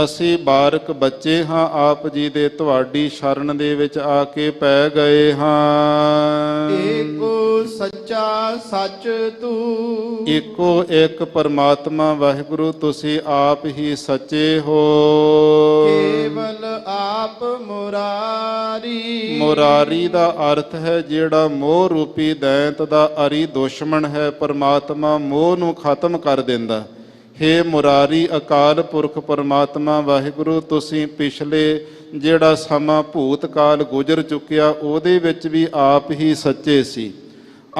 ਅਸੀਂ ਬਾਰਕ ਬੱਚੇ ਹਾਂ, ਆਪ ਜੀ ਦੇ ਤੁਹਾਡੀ ਸ਼ਰਨ ਦੇ ਵਿੱਚ ਆ ਕੇ ਪੈ ਗਏ ਹਾਂ। ਏਕੋ ਸੱਚਾ ਸੱਚ ਤੂੰ। ਇੱਕੋ ਇੱਕ ਪਰਮਾਤਮਾ ਵਾਹਿਗੁਰੂ ਤੁਸੀਂ ਆਪ ਹੀ ਸੱਚੇ ਹੋ। ਕੇਵਲ ਆਪ ਮੁਰਾਰੀ। ਮੁਰਾਰੀ ਦਾ ਅਰਥ ਹੈ ਜਿਹੜਾ ਮੋਹ ਰੂਪੀ ਦੈਂਤ ਦਾ ਅਰੀ ਦੁਸ਼ਮਣ ਹੈ, ਪਰਮਾਤਮਾ ਮੋਹ ਨੂੰ ਖਤਮ ਕਰ ਦਿੰਦਾ। ਹੇ ਮੁਰਾਰੀ ਅਕਾਲ ਪੁਰਖ ਪਰਮਾਤਮਾ ਵਾਹਿਗੁਰੂ ਤੁਸੀਂ ਪਿਛਲੇ ਜਿਹੜਾ ਸਮਾਂ ਭੂਤ ਕਾਲ ਗੁਜ਼ਰ ਚੁੱਕਿਆ ਉਹਦੇ ਵਿੱਚ ਵੀ ਆਪ ਹੀ ਸੱਚੇ ਸੀ।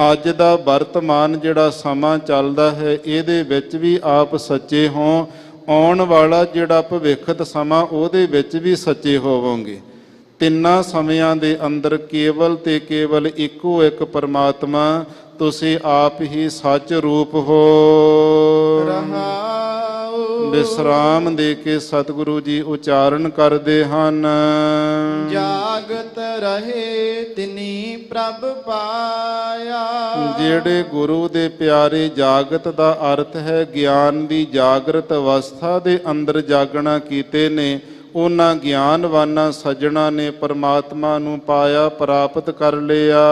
ਅੱਜ ਦਾ ਵਰਤਮਾਨ ਜਿਹੜਾ ਸਮਾਂ ਚੱਲਦਾ ਹੈ ਇਹਦੇ ਵਿੱਚ ਵੀ ਆਪ ਸੱਚੇ ਹੋ। ਆਉਣ ਵਾਲਾ ਜਿਹੜਾ ਭਵਿੱਖਤ ਸਮਾਂ ਉਹਦੇ ਵਿੱਚ ਵੀ ਸੱਚੇ ਹੋਵੋਗੇ। ਤਿੰਨਾਂ ਸਮਿਆਂ ਦੇ ਅੰਦਰ ਕੇਵਲ ਤੇ ਕੇਵਲ ਇੱਕੋ ਇੱਕ ਪਰਮਾਤਮਾ ਤੁਸੀਂ ਆਪ ਹੀ ਸੱਚ ਰੂਪ ਹੋ। ਰਹਾਉ। ਵਿਸਰਾਮ ਦੇ ਕੇ ਸਤਿਗੁਰੂ ਜੀ ਉਚਾਰਨ ਕਰਦੇ ਹਨ। ਜਾਗਤ ਰਹੇ ਤਿਨੀ ਪ੍ਰਭ ਪਾਇਆ। ਜਿਹੜੇ ਗੁਰੂ ਦੇ ਪਿਆਰੇ ਜਾਗਤ ਦਾ ਅਰਥ ਹੈ ਗਿਆਨ ਦੀ ਜਾਗਰਤ ਅਵਸਥਾ ਦੇ ਅੰਦਰ ਜਾਗਣਾ ਕੀਤੇ ਨੇ, ਉਹਨਾਂ ਗਿਆਨਵਾਨਾਂ ਸੱਜਣਾ ਨੇ ਪਰਮਾਤਮਾ ਨੂੰ ਪਾਇਆ, ਪ੍ਰਾਪਤ ਕਰ ਲਿਆ।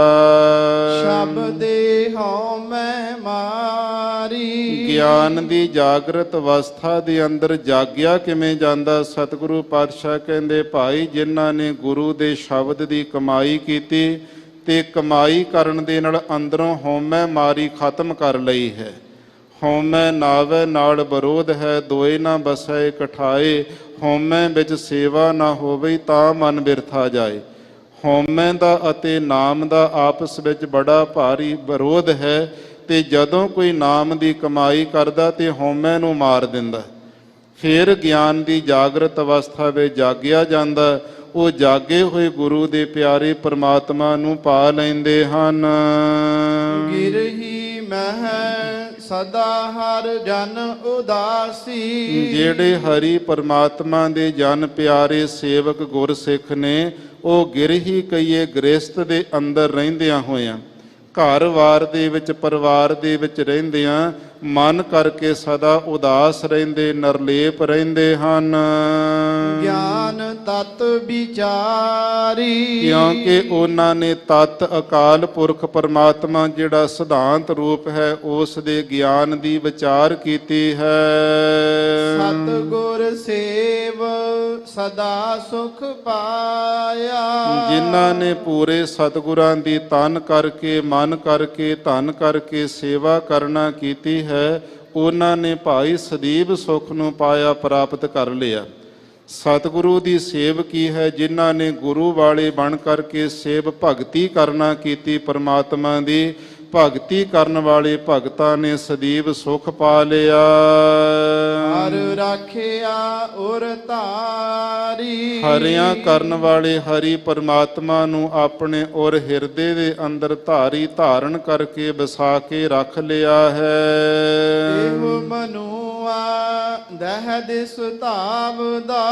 ਸ਼ਬਦੇ ਹਉ ਮੈਂ ਮਾਰੀ। ਗਿਆਨ ਦੀ ਜਾਗਰਤ ਅਵਸਥਾ ਦੇ ਅੰਦਰ ਜਾਗਿਆ ਕਿਵੇਂ ਜਾਂਦਾ? ਸਤਿਗੁਰੂ ਪਾਤਸ਼ਾਹ ਕਹਿੰਦੇ, ਭਾਈ ਜਿਨ੍ਹਾਂ ਨੇ ਗੁਰੂ ਦੇ ਸ਼ਬਦ ਦੀ ਕਮਾਈ ਕੀਤੀ ਤੇ ਕਮਾਈ ਕਰਨ ਦੇ ਨਾਲ ਅੰਦਰੋਂ ਹਉਮੈ ਮਾਰੀ ਖਤਮ ਕਰ ਲਈ ਹੈ। ਹਉਮੈ ਨਾਵੈ ਨਾਲ ਵਿਰੋਧ ਹੈ, ਦੋਏ ਨਾ ਬਸੈ ਇਕਠਾਏ। ਹਉਮੈ ਵਿੱਚ ਸੇਵਾ ਨਾ ਹੋਵੇ ਤਾਂ ਮਨ ਬਿਰਥਾ ਜਾਏ। ਹਉਮੈ ਦਾ ਅਤੇ ਨਾਮ ਦਾ ਆਪਸ ਵਿੱਚ ਬੜਾ ਭਾਰੀ ਵਿਰੋਧ ਹੈ, ਤੇ ਜਦੋਂ ਕੋਈ ਨਾਮ ਦੀ ਕਮਾਈ ਕਰਦਾ ਤੇ ਹਉਮੈ ਨੂੰ ਮਾਰ ਦਿੰਦਾ। ਫਿਰ ਗਿਆਨ ਦੀ ਜਾਗਰਤ ਅਵਸਥਾ ਵਿੱਚ ਜਾਗਿਆ ਜਾਂਦਾ। ਉਹ ਜਾਗੇ ਹੋਏ ਗੁਰੂ ਦੇ ਪਿਆਰੇ ਪਰਮਾਤਮਾ ਨੂੰ ਪਾ ਲੈਂਦੇ ਹਨ। ਗਿਰਹੀ ਮਹਿ ਸਦਾ ਹਰ ਜਨ ਉਦਾਸੀ। ਜਿਹੜੇ ਹਰੀ ਪਰਮਾਤਮਾ ਦੇ ਜਨ ਪਿਆਰੇ ਸੇਵਕ ਗੁਰਸਿੱਖ ਨੇ, ਉਹ ਗਿਰਹੀ ਕਈਏ ਗ੍ਰਸਤ ਦੇ ਅੰਦਰ ਰਹਿੰਦਿਆਂ ਹੋਇਆਂ, ਘਰ-ਵਾਰ ਦੇ ਵਿੱਚ, ਪਰਿਵਾਰ ਦੇ ਵਿੱਚ ਰਹਿੰਦਿਆਂ ਮਨ ਕਰਕੇ ਸਦਾ ਉਦਾਸ ਰਹਿੰਦੇ, ਨਿਰਲੇਪ ਰਹਿੰਦੇ ਹਨ। ਗਿਆਨ ਤਤ ਵਿਚਾਰੀ। ਕਿਉਂਕਿ ਉਹਨਾਂ ਨੇ ਤਤ ਅਕਾਲ ਪੁਰਖ ਪਰਮਾਤਮਾ ਜਿਹੜਾ ਸਿਧਾਂਤ ਰੂਪ ਹੈ ਉਸ ਦੇ ਗਿਆਨ ਦੀ ਵਿਚਾਰ ਕੀਤੀ ਹੈ। ਸਤਿਗੁਰ ਸੇਵ ਸਦਾ ਸੁਖ ਪਾਇਆ। ਜਿਨ੍ਹਾਂ ਨੇ ਪੂਰੇ ਸਤਿਗੁਰਾਂ ਦੀ ਤਨ ਕਰਕੇ, ਮਨ ਕਰਕੇ, ਧਨ ਕਰਕੇ ਸੇਵਾ ਕਰਨਾ ਕੀਤੀ ਹੈ, ਉਹਨਾਂ ਨੇ ਭਾਈ ਸਦੀਵ ਸੁਖ ਨੂੰ ਪਾਇਆ, ਪ੍ਰਾਪਤ ਕਰ ਲਿਆ। ਸਤਿਗੁਰੂ ਦੀ ਸੇਵਕੀ ਹੈ, ਜਿਨ੍ਹਾਂ ਨੇ ਗੁਰੂ ਵਾਲੇ ਬਣ ਕਰਕੇ ਸੇਵ ਭਗਤੀ ਕਰਨਾ ਕੀਤੀ। ਪਰਮਾਤਮਾ ਦੀ ਭਗਤੀ ਕਰਨ ਵਾਲੇ ਭਗਤਾਂ ਨੇ ਸਦੀਵ ਸੁਖ ਪਾ ਲਿਆ। ਹਰ ਰਾਖਿਆ ਉਰ ਧਾਰੀ। ਹਰਿਆਂ ਕਰਨ ਵਾਲੇ ਹਰੀ ਪਰਮਾਤਮਾ ਨੂੰ ਆਪਣੇ ਔਰ ਹਿਰਦੇ ਦੇ ਅੰਦਰ ਧਾਰਨ ਕਰਕੇ ਵਸਾ ਕੇ ਰੱਖ ਲਿਆ ਹੈ। ਇਹੋ ਮਨੁਆ ਦਹਿ ਦਿਸ ਧਾਵਦਾ।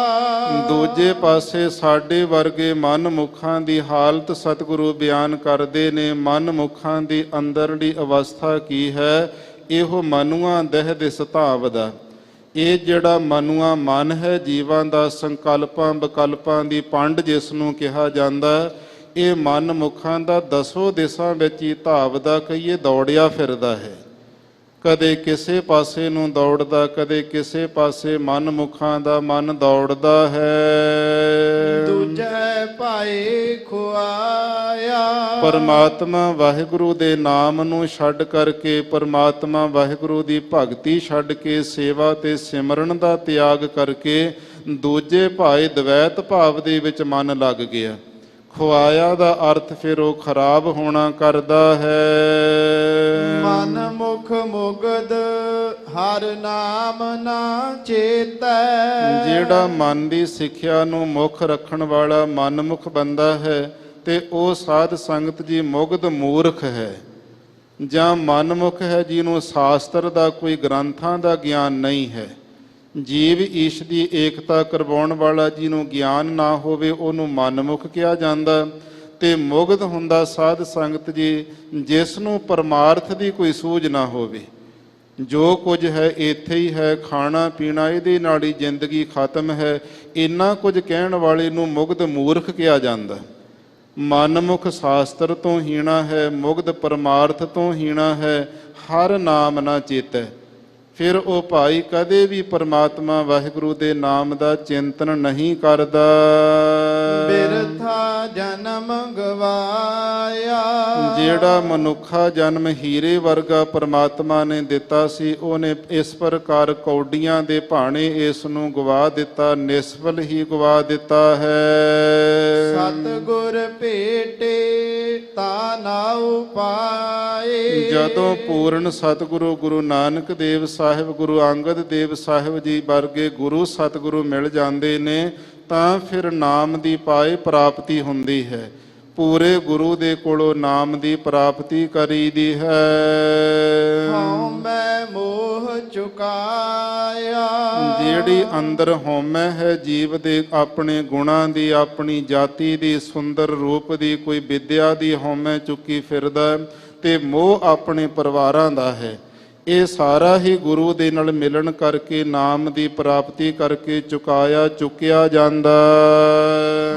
ਦੂਜੇ ਪਾਸੇ ਸਾਡੇ ਵਰਗੇ ਮਨਮੁਖਾਂ ਦੀ ਹਾਲਤ ਸਤਿਗੁਰੂ ਬਿਆਨ ਕਰਦੇ ਨੇ। ਮਨਮੁਖਾਂ ਦੀ ਅੰਦਰਲੀ ਅਵਸਥਾ ਕੀ ਹੈ? ਇਹੋ ਮਨੁਆ ਦਹਿ ਦਿਸ ਧਾਵਦਾ। ਇਹ ਜਿਹੜਾ ਮਨੁਆ ਮਨ ਹੈ, ਜੀਵਾਂ ਦਾ ਸੰਕਲਪਾਂ ਵਿਕਲਪਾਂ ਦੀ ਪੰਡ ਜਿਸ ਨੂੰ ਕਿਹਾ ਜਾਂਦਾ, ਇਹ ਮਨ ਮੁਖਾਂ ਦਾ ਦਸੋ ਦਿਸ਼ਾਂ ਵਿੱਚ ਹੀ ਧਾਵਦਾ, ਕਹੀਏ ਦੌੜਿਆ ਫਿਰਦਾ ਹੈ। ਕਦੇ ਕਿਸੇ ਪਾਸੇ ਨੂੰ ਦੌੜਦਾ, ਕਦੇ ਕਿਸੇ ਪਾਸੇ ਮਨ ਮੁਖਾਂ ਦਾ ਮਨ ਦੌੜਦਾ ਹੈ। ਦੂਜੇ ਭਾਏ ਖੁਆਇਆ। ਪਰਮਾਤਮਾ ਵਾਹਿਗੁਰੂ ਦੇ ਨਾਮ ਨੂੰ ਛੱਡ ਕਰਕੇ, ਪਰਮਾਤਮਾ ਵਾਹਿਗੁਰੂ ਦੀ ਭਗਤੀ ਛੱਡ ਕੇ, ਸੇਵਾ ਤੇ ਸਿਮਰਨ ਦਾ ਤਿਆਗ ਕਰਕੇ ਦੂਜੇ ਭਾਏ ਦਵੈਤ ਭਾਵ ਦੇ ਵਿੱਚ ਮਨ ਲੱਗ ਗਿਆ। ਖੁਆਇਆ ਦਾ ਅਰਥ ਫਿਰ ਉਹ ਖਰਾਬ ਹੋਣਾ ਕਰਦਾ ਹੈ। ਮਨ ਮੁਖ ਮੁਗਦ ਹਰ ਨਾਮ ਨਾ ਚੇਤੈ। ਜਿਹੜਾ ਮਨ ਦੀ ਸਿੱਖਿਆ ਨੂੰ ਮੁੱਖ ਰੱਖਣ ਵਾਲਾ ਮਨਮੁਖ ਬੰਦਾ ਹੈ, ਤੇ ਉਹ ਸਾਧ ਸੰਗਤ ਜੀ ਮੁਗਧ ਮੂਰਖ ਹੈ, ਜਾਂ ਮਨਮੁਖ ਹੈ ਜਿਹਨੂੰ ਸ਼ਾਸਤਰ ਦਾ ਕੋਈ ਗ੍ਰੰਥਾਂ ਦਾ ਗਿਆਨ ਨਹੀਂ ਹੈ। ਜੀਵ ਈਸ਼ ਦੀ ਏਕਤਾ ਕਰਵਾਉਣ ਵਾਲਾ ਜਿਹਨੂੰ ਗਿਆਨ ਨਾ ਹੋਵੇ ਉਹਨੂੰ ਮਨਮੁਖ ਕਿਹਾ ਜਾਂਦਾ। ਤੇ ਮੁਗਧ ਹੁੰਦਾ ਸਾਧ ਸੰਗਤ ਜੀ ਜਿਸ ਨੂੰ ਪਰਮਾਰਥ ਦੀ ਕੋਈ ਸੂਝ ਨਾ ਹੋਵੇ। ਜੋ ਕੁਝ ਹੈ ਇੱਥੇ ਹੀ ਹੈ, ਖਾਣਾ ਪੀਣਾ ਇਹਦੇ ਨਾਲ ਹੀ ਜ਼ਿੰਦਗੀ ਖਤਮ ਹੈ, ਇੰਨਾ ਕੁਝ ਕਹਿਣ ਵਾਲੇ ਨੂੰ ਮੁਗਧ ਮੂਰਖ ਕਿਹਾ ਜਾਂਦਾ। ਮਨਮੁਖ ਸ਼ਾਸਤਰ ਤੋਂ ਹੀਣਾ ਹੈ, ਮੁਗਧ ਪਰਮਾਰਥ ਤੋਂ ਹੀਣਾ ਹੈ। ਹਰ ਨਾਮ ਨਾ ਚੇਤੈ। ਫਿਰ ਉਹ ਭਾਈ ਕਦੇ ਵੀ ਪਰਮਾਤਮਾ ਵਾਹਿਗੁਰੂ ਦੇ ਨਾਮ ਦਾ ਚਿੰਤਨ ਨਹੀਂ ਕਰਦਾ। ਬਿਰਥਾ ਜਨਮ ਗਵਾਇਆ। ਜਿਹੜਾ ਮਨੁੱਖਾ ਜਨਮ ਹੀਰੇ ਵਰਗਾ ਪਰਮਾਤਮਾ ਨੇ ਦਿੱਤਾ ਸੀ, ਉਹਨੇ ਇਸ ਪ੍ਰਕਾਰ ਕੌਡੀਆਂ ਦੇ ਭਾਣੇ ਇਸ ਨੂੰ ਗਵਾ ਦਿੱਤਾ, ਨਿਸਫਲ ਹੀ ਗਵਾ ਦਿੱਤਾ ਹੈ। ਸਤਿਗੁਰ ਭੇਟੇ ਤਾ ਨਾਉ ਪਾਏ। ਜਦੋਂ ਪੂਰਨ ਸਤਿਗੁਰੂ ਗੁਰੂ ਨਾਨਕ ਦੇਵ ਸਾਹਿਬ, ਗੁਰੂ ਅੰਗਦ ਦੇਵ ਸਾਹਿਬ ਜੀ ਵਰਗੇ ਗੁਰੂ ਸਤਿਗੁਰੂ ਮਿਲ ਜਾਂਦੇ ਨੇ, ਤਾਂ ਫਿਰ ਨਾਮ ਦੀ ਪਾਏ ਪ੍ਰਾਪਤੀ ਹੁੰਦੀ ਹੈ। ਪੂਰੇ ਗੁਰੂ ਦੇ ਕੋਲੋਂ ਨਾਮ ਦੀ ਪ੍ਰਾਪਤੀ ਕਰੀਦੀ ਹੈ। ਹਉ ਮੈਂ ਮੋਹ ਚੁਕਾਇਆ। ਜਿਹੜੀ ਅੰਦਰ ਹਉਮੈ ਹੈ ਜੀਵ ਦੇ, ਆਪਣੇ ਗੁਣਾਂ ਦੀ, ਆਪਣੀ ਜਾਤੀ ਦੀ, ਸੁੰਦਰ ਰੂਪ ਦੀ, ਕੋਈ ਵਿਦਿਆ ਦੀ ਹਉਮੈ ਚੁੱਕੀ ਫਿਰਦਾ ਹੈ, ਤੇ ਮੋਹ ਆਪਣੇ ਪਰਿਵਾਰਾਂ ਦਾ ਹੈ। ਇਹ ਸਾਰਾ ਹੀ ਗੁਰੂ ਦੇ ਨਾਲ ਮਿਲਣ ਕਰਕੇ, ਨਾਮ ਦੀ ਪ੍ਰਾਪਤੀ ਕਰਕੇ ਚੁੱਕਿਆ ਜਾਂਦਾ।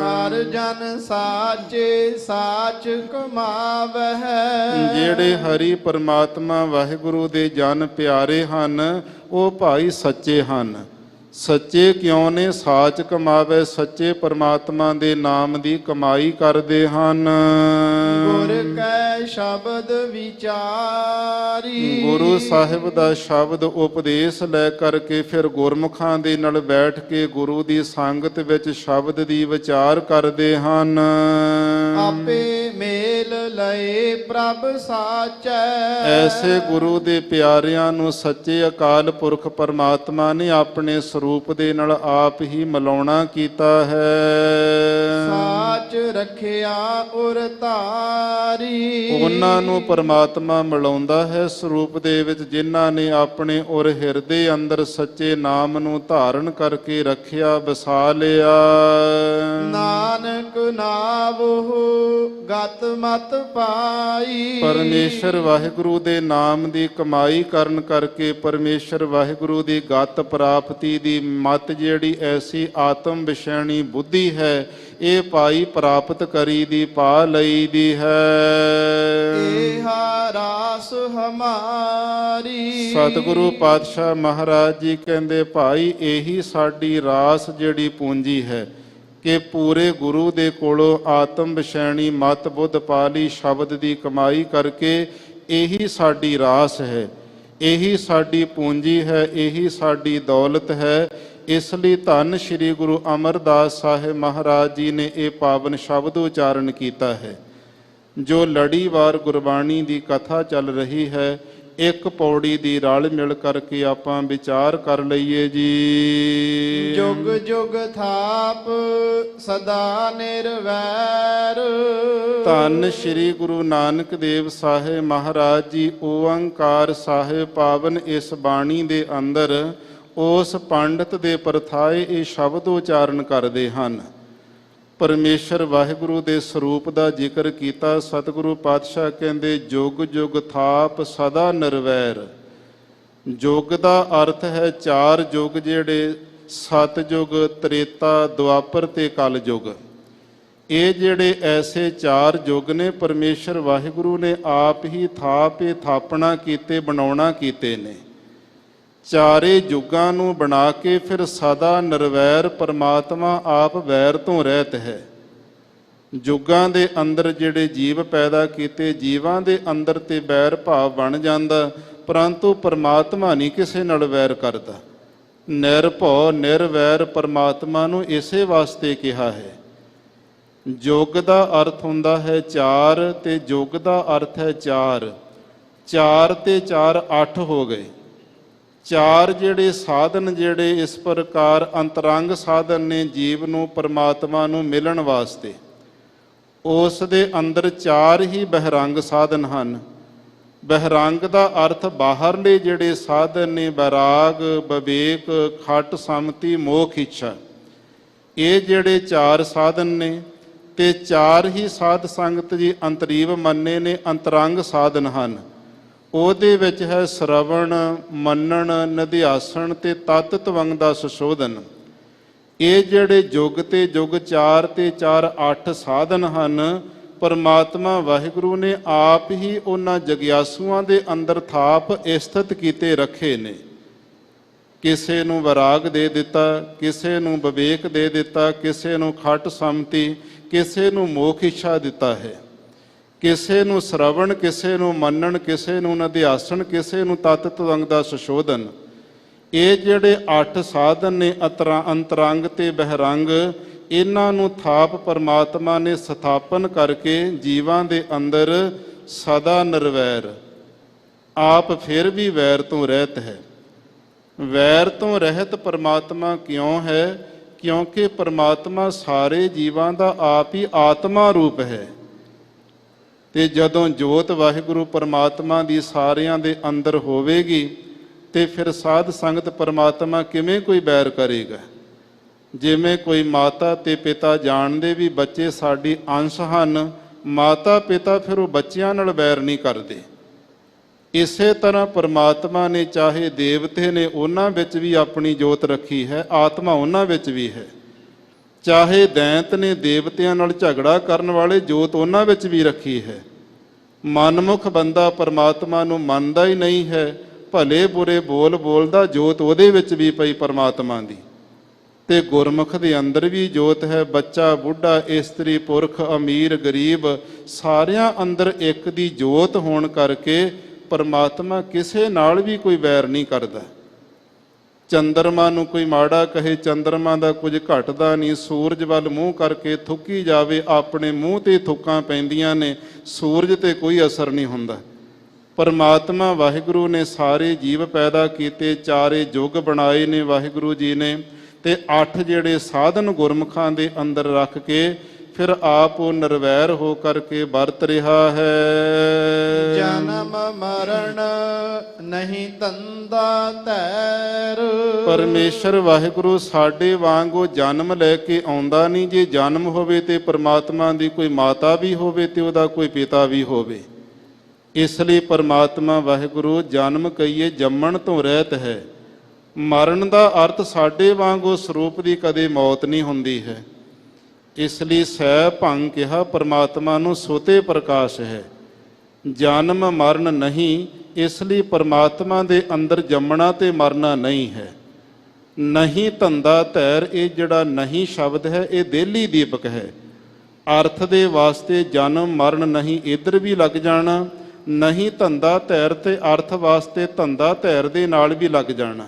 ਹਰ ਜਨ ਸਾਚੇ ਸਾਚ ਕਮਾਵਹਿ। ਜਿਹੜੇ ਹਰੀ ਪਰਮਾਤਮਾ ਵਾਹਿਗੁਰੂ ਦੇ ਜਨ ਪਿਆਰੇ ਹਨ, ਉਹ ਭਾਈ ਸੱਚੇ ਹਨ। ਸੱਚੇ ਕਿਉਂ ਨੇ? ਸਾਚ ਕਮਾਵੇ, ਸੱਚੇ ਪਰਮਾਤਮਾ ਦੇ ਨਾਮ ਦੀ ਕਮਾਈ ਕਰਦੇ ਹਨ। ਗੁਰ ਕੈ ਸ਼ਬਦ ਵਿਚਾਰੀ। ਗੁਰੂ ਸਾਹਿਬ ਦਾ ਸ਼ਬਦ ਉਪਦੇਸ਼ ਲੈ ਕਰਕੇ ਫਿਰ ਗੁਰਮੁਖਾਂ ਦੇ ਨਾਲ ਬੈਠ ਕੇ ਗੁਰੂ ਦੀ ਸੰਗਤ ਵਿੱਚ ਸ਼ਬਦ ਦੀ ਵਿਚਾਰ ਕਰਦੇ ਹਨ। ਆਪੇ ਮੇਲ ਲਏ ਪ੍ਰਭ ਸਾਚੈ। ਐਸੇ ਗੁਰੂ ਦੇ ਪਿਆਰਿਆਂ ਨੂੰ ਸੱਚੇ ਅਕਾਲ ਪੁਰਖ ਪਰਮਾਤਮਾ ਨੇ ਆਪਣੇ ਸਰੂਪ ਦੇ ਨਾਲ ਆਪ ਹੀ ਮਿਲਾਉਣਾ ਕੀਤਾ ਹੈ। ਸਾਚ ਰੱਖਿਆ ਉਰ ਧਾਰੀ। ਉਹਨਾਂ ਨੂੰ ਪਰਮਾਤਮਾ ਮਿਲਾਉਂਦਾ ਹੈ ਸਰੂਪ ਦੇ ਵਿੱਚ, ਜਿਨ੍ਹਾਂ ਨੇ ਆਪਣੇ ਉਰ ਹਿਰਦੇ ਅੰਦਰ ਸੱਚੇ ਨਾਮ ਨੂੰ ਧਾਰਨ ਕਰਕੇ ਰੱਖਿਆ, ਵਸਾ ਲਿਆ। ਨਾਨਕ ਨਾਵਹੁ ਗਤ ਮਤ ਪਾਈ। ਪਰਮੇਸ਼ਰ ਵਾਹਿਗੁਰੂ ਦੇ ਨਾਮ ਦੀ ਕਮਾਈ ਕਰਨ ਕਰਕੇ ਪਰਮੇਸ਼ਰ ਵਾਹਿਗੁਰੂ ਦੀ ਗਤ ਪ੍ਰਾਪਤੀ ਦੀ ਮਤ, ਜਿਹੜੀ ਐਸੀ ਆਤਮ ਵਿਸ਼ੈਣੀ ਬੁੱਧੀ ਹੈ, ਇਹ ਪਾਈ ਪ੍ਰਾਪਤ ਕਰੀ ਦੀ, ਪਾ ਲਈ ਦੀ ਹੈ। ਏਹਾ ਰਾਸ ਹਮਾਰੀ। ਸਤਿਗੁਰੂ ਪਾਤਸ਼ਾਹ ਮਹਾਰਾਜ ਜੀ ਕਹਿੰਦੇ, ਭਾਈ ਇਹੀ ਸਾਡੀ ਰਾਸ ਜਿਹੜੀ ਪੂੰਜੀ ਹੈ, ਕਿ ਪੂਰੇ ਗੁਰੂ ਦੇ ਕੋਲੋਂ ਆਤਮ ਵਿਸ਼ੈਣੀ ਮਤ ਬੁੱਧ ਪਾ ਲਈ, ਸ਼ਬਦ ਦੀ ਕਮਾਈ ਕਰਕੇ ਇਹੀ ਸਾਡੀ ਰਾਸ ਹੈ, ਇਹੀ ਸਾਡੀ ਪੂੰਜੀ ਹੈ, ਇਹੀ ਸਾਡੀ ਦੌਲਤ ਹੈ। ਇਸ ਲਈ ਧੰਨ ਸ੍ਰੀ ਗੁਰੂ ਅਮਰਦਾਸ ਸਾਹਿਬ ਮਹਾਰਾਜ ਜੀ ਨੇ ਇਹ ਪਾਵਨ ਸ਼ਬਦ ਉਚਾਰਨ ਕੀਤਾ ਹੈ। ਜੋ ਲੜੀਵਾਰ ਗੁਰਬਾਣੀ ਦੀ ਕਥਾ ਚੱਲ ਰਹੀ ਹੈ, ਇੱਕ ਪੌੜੀ ਦੀ ਰਲ ਮਿਲ ਕਰਕੇ ਆਪਾਂ ਵਿਚਾਰ ਕਰ ਲਈਏ ਜੀ। ਜੁਗ ਜੁਗ ਥਾਪ ਸਦਾ ਨਿਰਵੈਰ। ਧੰਨ ਸ੍ਰੀ ਗੁਰੂ ਨਾਨਕ ਦੇਵ ਸਾਹਿਬ ਮਹਾਰਾਜ ਜੀ ਓੰਕਾਰ ਸਾਹਿਬ ਪਾਵਨ ਇਸ ਬਾਣੀ ਦੇ ਅੰਦਰ ਉਸ ਪੰਡਤ ਦੇ ਪਰਥਾਏ ਇਹ ਸ਼ਬਦ ਉਚਾਰਨ ਕਰਦੇ ਹਨ। ਪਰਮੇਸ਼ਰ ਵਾਹਿਗੁਰੂ ਦੇ ਸਰੂਪ ਦਾ ਜ਼ਿਕਰ ਕੀਤਾ। ਸਤਿਗੁਰੂ ਪਾਤਸ਼ਾਹ ਕਹਿੰਦੇ, ਜੁਗ ਜੁਗ ਥਾਪ ਸਦਾ ਨਿਰਵੈਰ। ਯੁਗ ਦਾ ਅਰਥ ਹੈ ਚਾਰ ਯੁਗ, ਜਿਹੜੇ ਸਤਿਯੁਗ, ਤ੍ਰੇਤਾ, ਦੁਆਪਰ ਤੇ ਕਲਯੁਗ। ਇਹ ਜਿਹੜੇ ਐਸੇ ਚਾਰ ਯੁਗ ਨੇ, ਪਰਮੇਸ਼ਰ ਵਾਹਿਗੁਰੂ ਨੇ ਆਪ ਹੀ ਥਾਪੇ ਥਾਪਣਾ ਕੀਤੇ, ਬਣਾਉਣਾ ਕੀਤੇ ਨੇ। ਚਾਰੇ ਯੁੱਗਾਂ ਨੂੰ ਬਣਾ ਕੇ ਫਿਰ ਸਦਾ ਨਿਰਵੈਰ ਪਰਮਾਤਮਾ ਆਪ ਵੈਰ ਤੋਂ ਰਹਿਤ ਹੈ। ਯੁੱਗਾਂ ਦੇ ਅੰਦਰ ਜਿਹੜੇ ਜੀਵ ਪੈਦਾ ਕੀਤੇ, ਜੀਵਾਂ ਦੇ ਅੰਦਰ ਤੇ ਵੈਰ ਭਾਵ ਬਣ ਜਾਂਦਾ, ਪਰੰਤੂ ਪਰਮਾਤਮਾ ਨਹੀਂ ਕਿਸੇ ਨਾਲ ਵੈਰ ਕਰਦਾ। ਨਿਰਭਉ ਨਿਰਵੈਰ ਪਰਮਾਤਮਾ ਨੂੰ ਇਸੇ ਵਾਸਤੇ ਕਿਹਾ ਹੈ। ਯੁੱਗ ਦਾ ਅਰਥ ਹੁੰਦਾ ਹੈ ਚਾਰ, ਤੇ ਯੁੱਗ ਦਾ ਅਰਥ ਹੈ ਚਾਰ। ਚਾਰ ਤੇ ਚਾਰ 8 ਹੋ ਗਏ। ਚਾਰ ਜਿਹੜੇ ਸਾਧਨ, ਜਿਹੜੇ ਇਸ ਪ੍ਰਕਾਰ ਅੰਤਰੰਗ ਸਾਧਨ ਨੇ ਜੀਵ ਨੂੰ ਪਰਮਾਤਮਾ ਨੂੰ ਮਿਲਣ ਵਾਸਤੇ, ਉਸ ਦੇ ਅੰਦਰ ਚਾਰ ਹੀ ਬਹਿਰੰਗ ਸਾਧਨ ਹਨ। ਬਹਿਰੰਗ ਦਾ ਅਰਥ ਬਾਹਰਲੇ ਜਿਹੜੇ ਸਾਧਨ ਨੇ, ਬੈਰਾਗ, ਵਿਵੇਕ, ਖਟ, ਸਮਤੀ, ਮੋਖ, ਇੱਛਾ। ਇਹ ਜਿਹੜੇ ਚਾਰ ਸਾਧਨ ਨੇ, ਤੇ ਚਾਰ ਹੀ ਸਾਧ ਸੰਗਤ ਜੀ ਅੰਤਰੀਵ ਮੰਨੇ ਨੇ, ਅੰਤਰੰਗ ਸਾਧਨ ਹਨ। ਉਹਦੇ ਵਿੱਚ ਹੈ ਸ਼ਰਵਣ, ਮੰਨਣ, ਨਿਧਿਆਸਣ ਤੇ ਤਤ ਤਵੰਗ ਦਾ ਸੁਸ਼ੋਧਨ। ਇਹ ਜਿਹੜੇ ਯੁੱਗ ਤੇ ਯੁੱਗ, ਚਾਰ ਤੇ ਚਾਰ 8 ਸਾਧਨ ਹਨ, ਪਰਮਾਤਮਾ ਵਾਹਿਗੁਰੂ ਨੇ ਆਪ ਹੀ ਉਹਨਾਂ ਜਗਿਆਸੂਆਂ ਦੇ ਅੰਦਰ ਥਾਪ ਸਥਿਤ ਕੀਤੇ ਰੱਖੇ ਨੇ। ਕਿਸੇ ਨੂੰ ਵਿਰਾਗ ਦੇ ਦਿੱਤਾ, ਕਿਸੇ ਨੂੰ ਵਿਵੇਕ ਦੇ ਦਿੱਤਾ, ਕਿਸੇ ਨੂੰ ਖਟ ਸਮਤੀ, ਕਿਸੇ ਨੂੰ ਮੋਖ ਇੱਛਾ ਦਿੱਤਾ ਹੈ, ਕਿਸੇ ਨੂੰ ਸ਼ਰਵਣ, ਕਿਸੇ ਨੂੰ ਮੰਨਣ, ਕਿਸੇ ਨੂੰ ਨਿਧਿਆਸਣ, ਕਿਸੇ ਨੂੰ ਤਤ ਤਵੰਗ ਦਾ ਸੁਸ਼ੋਧਨ। ਇਹ ਜਿਹੜੇ 8 ਸਾਧਨ ਨੇ, ਅੰਤਰੰਗ ਤੇ ਬਹਿਰੰਗ, ਇਹਨਾਂ ਨੂੰ ਥਾਪ ਪਰਮਾਤਮਾ ਨੇ ਸਥਾਪਨ ਕਰਕੇ ਜੀਵਾਂ ਦੇ ਅੰਦਰ ਸਦਾ ਨਿਰਵੈਰ, ਆਪ ਫਿਰ ਵੀ ਵੈਰ ਤੋਂ ਰਹਿਤ ਹੈ। ਵੈਰ ਤੋਂ ਰਹਿਤ ਪਰਮਾਤਮਾ ਕਿਉਂ ਹੈ? ਕਿਉਂਕਿ ਪਰਮਾਤਮਾ ਸਾਰੇ ਜੀਵਾਂ ਦਾ ਆਪ ਹੀ ਆਤਮਾ ਰੂਪ ਹੈ। ਤੇ ਜਦੋਂ ਜੋਤ ਵਾਹਿਗੁਰੂ ਪਰਮਾਤਮਾ ਦੀ ਸਾਰਿਆਂ ਦੇ ਅੰਦਰ ਹੋਵੇਗੀ, ਤੇ ਫਿਰ ਸਾਧ ਸੰਗਤ ਪਰਮਾਤਮਾ ਕਿਵੇਂ ਕੋਈ ਬੈਰ ਕਰੇਗਾ? ਜਿਵੇਂ ਕੋਈ ਮਾਤਾ ਤੇ ਪਿਤਾ ਜਾਣਦੇ ਵੀ ਬੱਚੇ ਸਾਡੀ ਅੰਸ਼ ਹਨ, ਮਾਤਾ ਪਿਤਾ ਫਿਰ ਉਹ ਬੱਚਿਆਂ ਨਾਲ ਬੈਰ ਨਹੀਂ ਕਰਦੇ। ਇਸੇ ਤਰ੍ਹਾਂ ਪਰਮਾਤਮਾ ਨੇ ਚਾਹੇ ਦੇਵਤੇ ਨੇ ਉਹਨਾਂ ਵਿੱਚ ਵੀ ਆਪਣੀ ਜੋਤ ਰੱਖੀ ਹੈ, ਆਤਮਾ ਉਹਨਾਂ ਵਿੱਚ ਵੀ ਹੈ। ਚਾਹੇ ਦੈਂਤ ਨੇ ਦੇਵਤਿਆਂ ਨਾਲ ਝਗੜਾ ਕਰਨ ਵਾਲੇ, ਜੋਤ ਉਹਨਾਂ ਵਿੱਚ ਵੀ ਰੱਖੀ ਹੈ। ਮਨਮੁਖ ਬੰਦਾ ਪਰਮਾਤਮਾ ਨੂੰ ਮੰਨਦਾ ਹੀ ਨਹੀਂ ਹੈ, ਭਲੇ ਬੁਰੇ ਬੋਲ ਬੋਲਦਾ, ਜੋਤ ਉਹਦੇ ਵਿੱਚ ਵੀ ਪਈ ਪਰਮਾਤਮਾ ਦੀ। ਤੇ ਗੁਰਮੁਖ ਦੇ ਅੰਦਰ ਵੀ ਜੋਤ ਹੈ। ਬੱਚਾ ਬੁੱਢਾ, ਇਸਤਰੀ ਪੁਰਖ, ਅਮੀਰ ਗਰੀਬ, ਸਾਰਿਆਂ ਅੰਦਰ ਇੱਕ ਦੀ ਜੋਤ ਹੋਣ ਕਰਕੇ ਪਰਮਾਤਮਾ ਕਿਸੇ ਨਾਲ ਵੀ ਕੋਈ ਵੈਰ ਨਹੀਂ ਕਰਦਾ। ਚੰਦਰਮਾ ਨੂੰ ਕੋਈ ਮਾੜਾ ਕਹੇ, ਚੰਦਰਮਾ ਦਾ ਕੁਝ ਘਟਦਾ ਨਹੀਂ। ਸੂਰਜ ਵੱਲ ਮੂੰਹ ਕਰਕੇ ਥੁੱਕੀ ਜਾਵੇ, ਆਪਣੇ ਮੂੰਹ ਤੇ ਥੁੱਕਾਂ ਪੈਂਦੀਆਂ ਨੇ, ਸੂਰਜ ਤੇ ਕੋਈ ਅਸਰ ਨਹੀਂ ਹੁੰਦਾ। ਪਰਮਾਤਮਾ ਵਾਹਿਗੁਰੂ ਨੇ ਸਾਰੇ ਜੀਵ ਪੈਦਾ ਕੀਤੇ, ਚਾਰੇ ਯੁੱਗ ਬਣਾਏ ਨੇ ਵਾਹਿਗੁਰੂ ਜੀ ਨੇ, ਤੇ 8 ਜਿਹੜੇ ਸਾਧਨ ਗੁਰਮੁਖਾਂ ਦੇ ਅੰਦਰ ਰੱਖ ਕੇ ਫਿਰ ਆਪ ਉਹ ਨਿਰਵੈਰ ਹੋ ਕਰਕੇ ਵਰਤ ਰਿਹਾ ਹੈ। ਜਨਮ ਮਰਨ ਨਹੀਂ ਤੰਦਾ ਤੈਰ। ਪਰਮੇਸ਼ਰ ਵਾਹਿਗੁਰੂ ਸਾਡੇ ਵਾਂਗ ਉਹ ਜਨਮ ਲੈ ਕੇ ਆਉਂਦਾ ਨਹੀਂ। ਜੇ ਜਨਮ ਹੋਵੇ ਤੇ ਪਰਮਾਤਮਾ ਦੀ ਕੋਈ ਮਾਤਾ ਵੀ ਹੋਵੇ ਤੇ ਉਹਦਾ ਕੋਈ ਪਿਤਾ ਵੀ ਹੋਵੇ। ਇਸ ਲਈ ਪਰਮਾਤਮਾ ਵਾਹਿਗੁਰੂ ਜਨਮ ਕਹੀਏ ਜੰਮਣ ਤੋਂ ਰਹਿਤ ਹੈ। ਮਰਨ ਦਾ ਅਰਥ ਸਾਡੇ ਵਾਂਗ ਉਸ ਸਰੂਪ ਦੀ ਕਦੇ ਮੌਤ ਨਹੀਂ ਹੁੰਦੀ ਹੈ। ਇਸ ਲਈ ਸਹਿ ਭੰਗ ਕਿਹਾ ਪਰਮਾਤਮਾ ਨੂੰ, ਸੋਤੇ ਪ੍ਰਕਾਸ਼ ਹੈ। ਜਨਮ ਮਰਨ ਨਹੀਂ, ਇਸ ਲਈ ਪਰਮਾਤਮਾ ਦੇ ਅੰਦਰ ਜੰਮਣਾ ਤੇ ਮਰਨਾ ਨਹੀਂ ਹੈ। ਨਹੀਂ ਧੰਦਾ ਧੈਰ, ਇਹ ਜਿਹੜਾ ਨਹੀਂ ਸ਼ਬਦ ਹੈ ਇਹ ਦੇਲੀ ਦੀਪਕ ਹੈ। ਅਰਥ ਦੇ ਵਾਸਤੇ ਜਨਮ ਮਰਨ ਨਹੀਂ ਇੱਧਰ ਵੀ ਲੱਗ ਜਾਣਾ, ਨਹੀਂ ਧੰਦਾ ਧੈਰ ਤੇ ਅਰਥ ਵਾਸਤੇ ਧੰਦਾ ਧੈਰ ਦੇ ਨਾਲ ਵੀ ਲੱਗ ਜਾਣਾ।